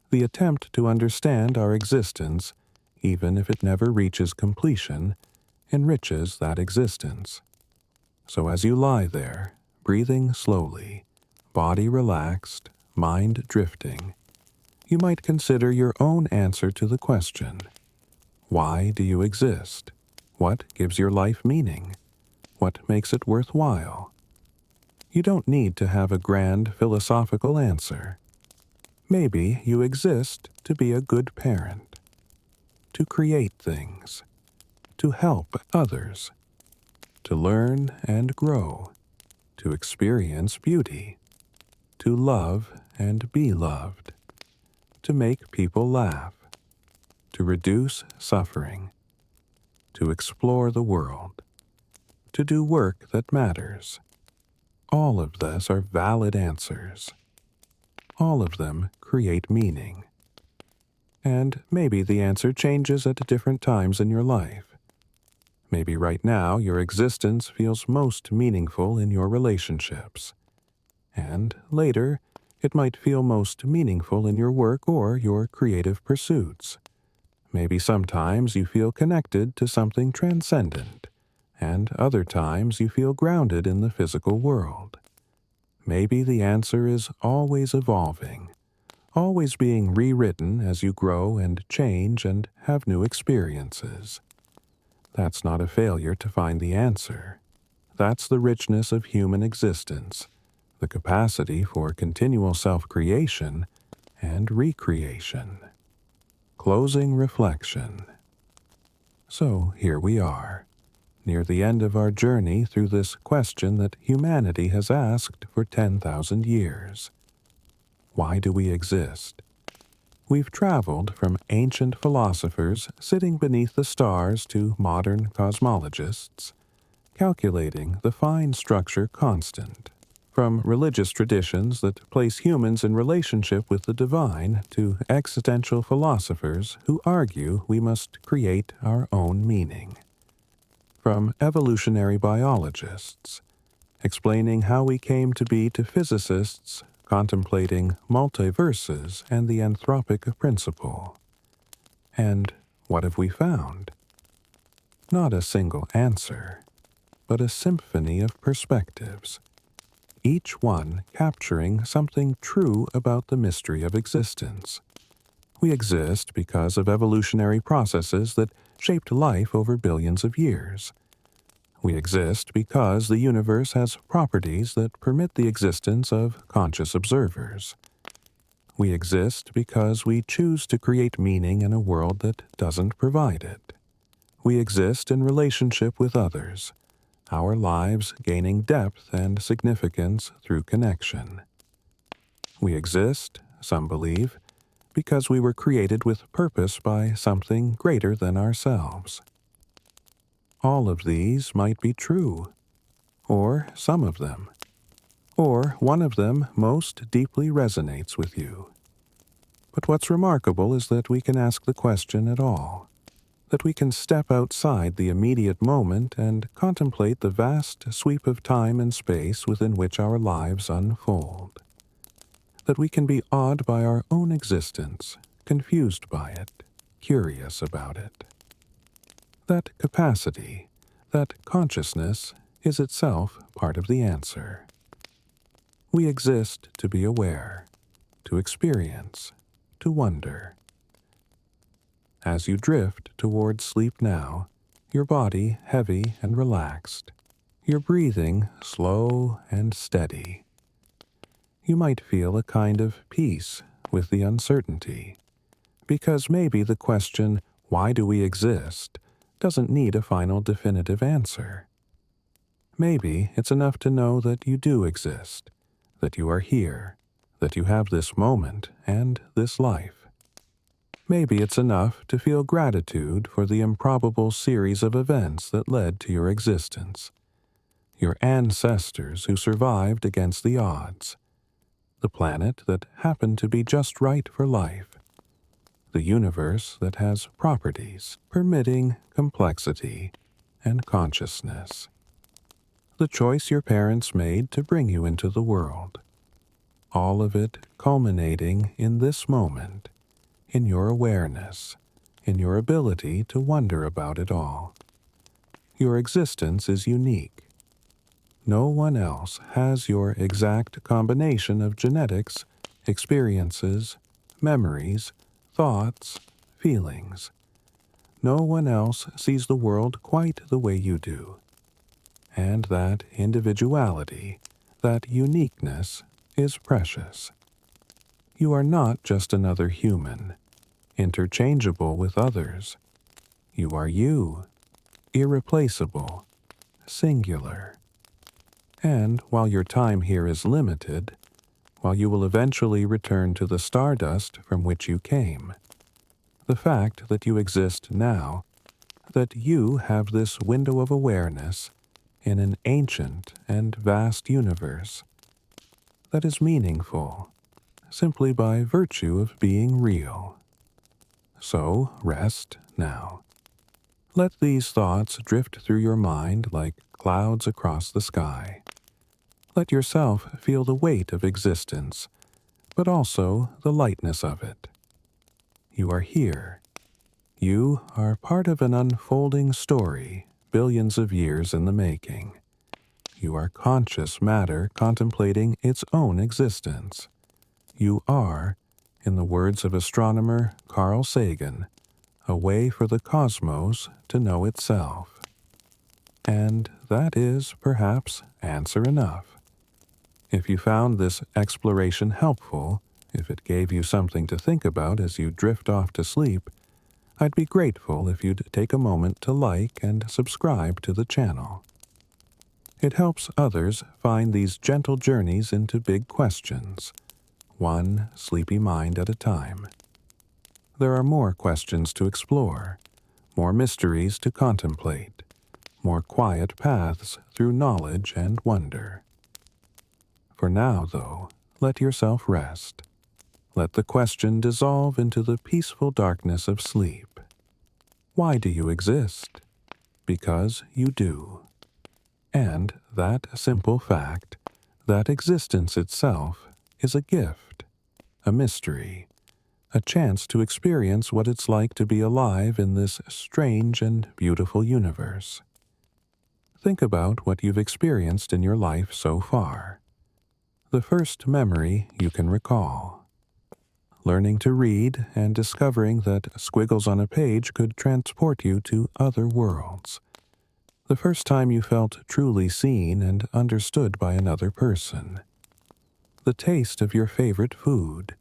Speaker 1: The attempt to understand our existence, even if it never reaches completion, enriches that existence. So as you lie there, breathing slowly, body relaxed, mind drifting, you might consider your own answer to the question, why do you exist? What gives your life meaning? What makes it worthwhile? You don't need to have a grand philosophical answer. Maybe you exist to be a good parent, to create things, to help others, to learn and grow, to experience beauty, to love and be loved, to make people laugh, to reduce suffering, to explore the world, to do work that matters. All of this are valid answers. All of them create meaning. And maybe the answer changes at different times in your life. Maybe right now your existence feels most meaningful in your relationships. And later, it might feel most meaningful in your work or your creative pursuits. Maybe sometimes you feel connected to something transcendent, and other times you feel grounded in the physical world. Maybe the answer is always evolving, always being rewritten as you grow and change and have new experiences. That's not a failure to find the answer. That's the richness of human existence, the capacity for continual self-creation and recreation. Closing reflection. So here we are, near the end of our journey through this question that humanity has asked for 10,000 years. Why do we exist? We've traveled from ancient philosophers sitting beneath the stars to modern cosmologists, calculating the fine structure constant. From religious traditions that place humans in relationship with the divine to existential philosophers who argue we must create our own meaning. From evolutionary biologists, explaining how we came to be, to physicists contemplating multiverses and the anthropic principle. And what have we found? Not a single answer, but a symphony of perspectives, each one capturing something true about the mystery of existence. We exist because of evolutionary processes that shaped life over billions of years. We exist because the universe has properties that permit the existence of conscious observers. We exist because we choose to create meaning in a world that doesn't provide it. We exist in relationship with others, our lives gaining depth and significance through connection. We exist, some believe, because we were created with purpose by something greater than ourselves. All of these might be true, or some of them, or one of them most deeply resonates with you. But what's remarkable is that we can ask the question at all, that we can step outside the immediate moment and contemplate the vast sweep of time and space within which our lives unfold, that we can be awed by our own existence, confused by it, curious about it. That capacity, that consciousness, is itself part of the answer. We exist to be aware, to experience, to wonder. As you drift towards sleep now, your body heavy and relaxed, your breathing slow and steady, you might feel a kind of peace with the uncertainty, because maybe the question, why do we exist, doesn't need a final definitive answer. Maybe it's enough to know that you do exist, that you are here, that you have this moment and this life. Maybe it's enough to feel gratitude for the improbable series of events that led to your existence, your ancestors who survived against the odds, the planet that happened to be just right for life, the universe that has properties permitting complexity and consciousness, the choice your parents made to bring you into the world, all of it culminating in this moment, in your awareness, in your ability to wonder about it all. Your existence is unique. No one else has your exact combination of genetics, experiences, memories, thoughts, feelings. No one else sees the world quite the way you do. And that individuality, that uniqueness, is precious. You are not just another human, interchangeable with others. You are you, irreplaceable, singular. And while your time here is limited, while you will eventually return to the stardust from which you came, the fact that you exist now, that you have this window of awareness in an ancient and vast universe, that is meaningful, simply by virtue of being real. So rest now. Let these thoughts drift through your mind like clouds across the sky. Let yourself feel the weight of existence, but also the lightness of it. You are here. You are part of an unfolding story, billions of years in the making. You are conscious matter contemplating its own existence. You are, in the words of astronomer Carl Sagan, a way for the cosmos to know itself. And that is, perhaps, answer enough. If you found this exploration helpful, if it gave you something to think about as you drift off to sleep, I'd be grateful if you'd take a moment to like and subscribe to the channel. It helps others find these gentle journeys into big questions, one sleepy mind at a time. There are more questions to explore, more mysteries to contemplate, more quiet paths through knowledge and wonder. For now, though, let yourself rest. Let the question dissolve into the peaceful darkness of sleep. Why do you exist? Because you do. And that simple fact, that existence itself, is a gift, a mystery, a chance to experience what it's like to be alive in this strange and beautiful universe. Think about what you've experienced in your life so far. The first memory you can recall. Learning to read and discovering that squiggles on a page could transport you to other worlds. The first time you felt truly seen and understood by another person. The taste of your favorite food.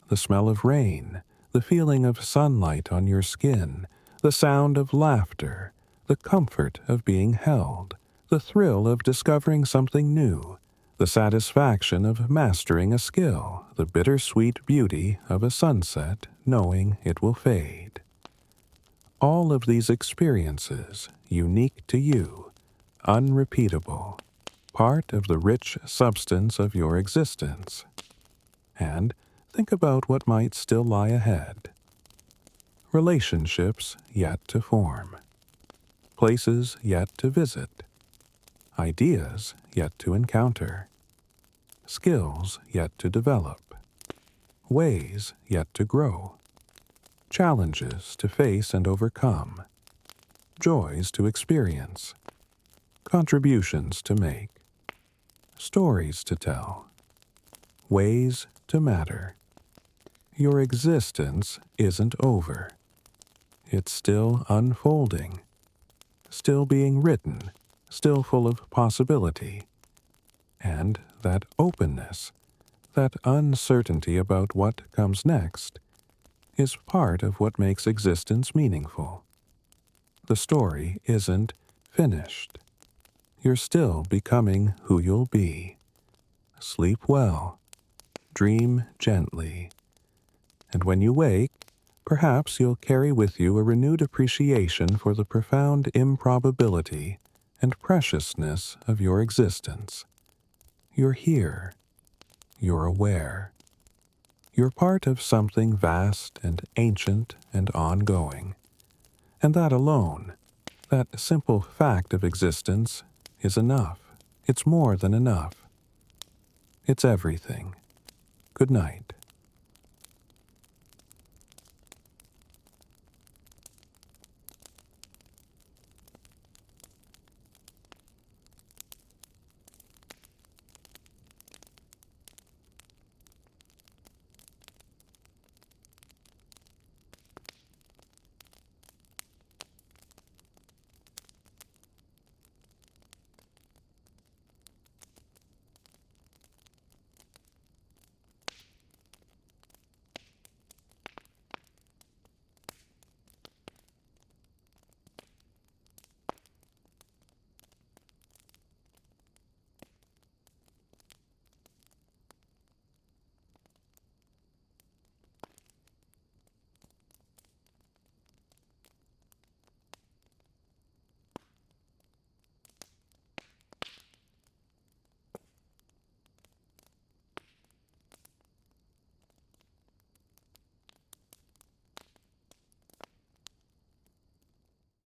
Speaker 1: The smell of rain. The feeling of sunlight on your skin. The sound of laughter. The comfort of being held. The thrill of discovering something new. The satisfaction of mastering a skill. The bittersweet beauty of a sunset knowing it will fade. All of these experiences, unique to you, unrepeatable, part of the rich substance of your existence. And think about what might still lie ahead. Relationships yet to form. Places yet to visit. Ideas yet to encounter. Skills yet to develop. Ways yet to grow. Challenges to face and overcome. Joys to experience. Contributions to make. Stories to tell. Ways to matter. Your existence isn't over. It's still unfolding. Still being written. Still full of possibility. And that openness, that uncertainty about what comes next, is part of what makes existence meaningful. The story isn't finished. You're still becoming who you'll be. Sleep well. Dream gently. And when you wake, perhaps you'll carry with you a renewed appreciation for the profound improbability and preciousness of your existence. You're here. You're aware. You're part of something vast and ancient and ongoing. And that alone, that simple fact of existence, is enough. It's more than enough. It's everything. Good night.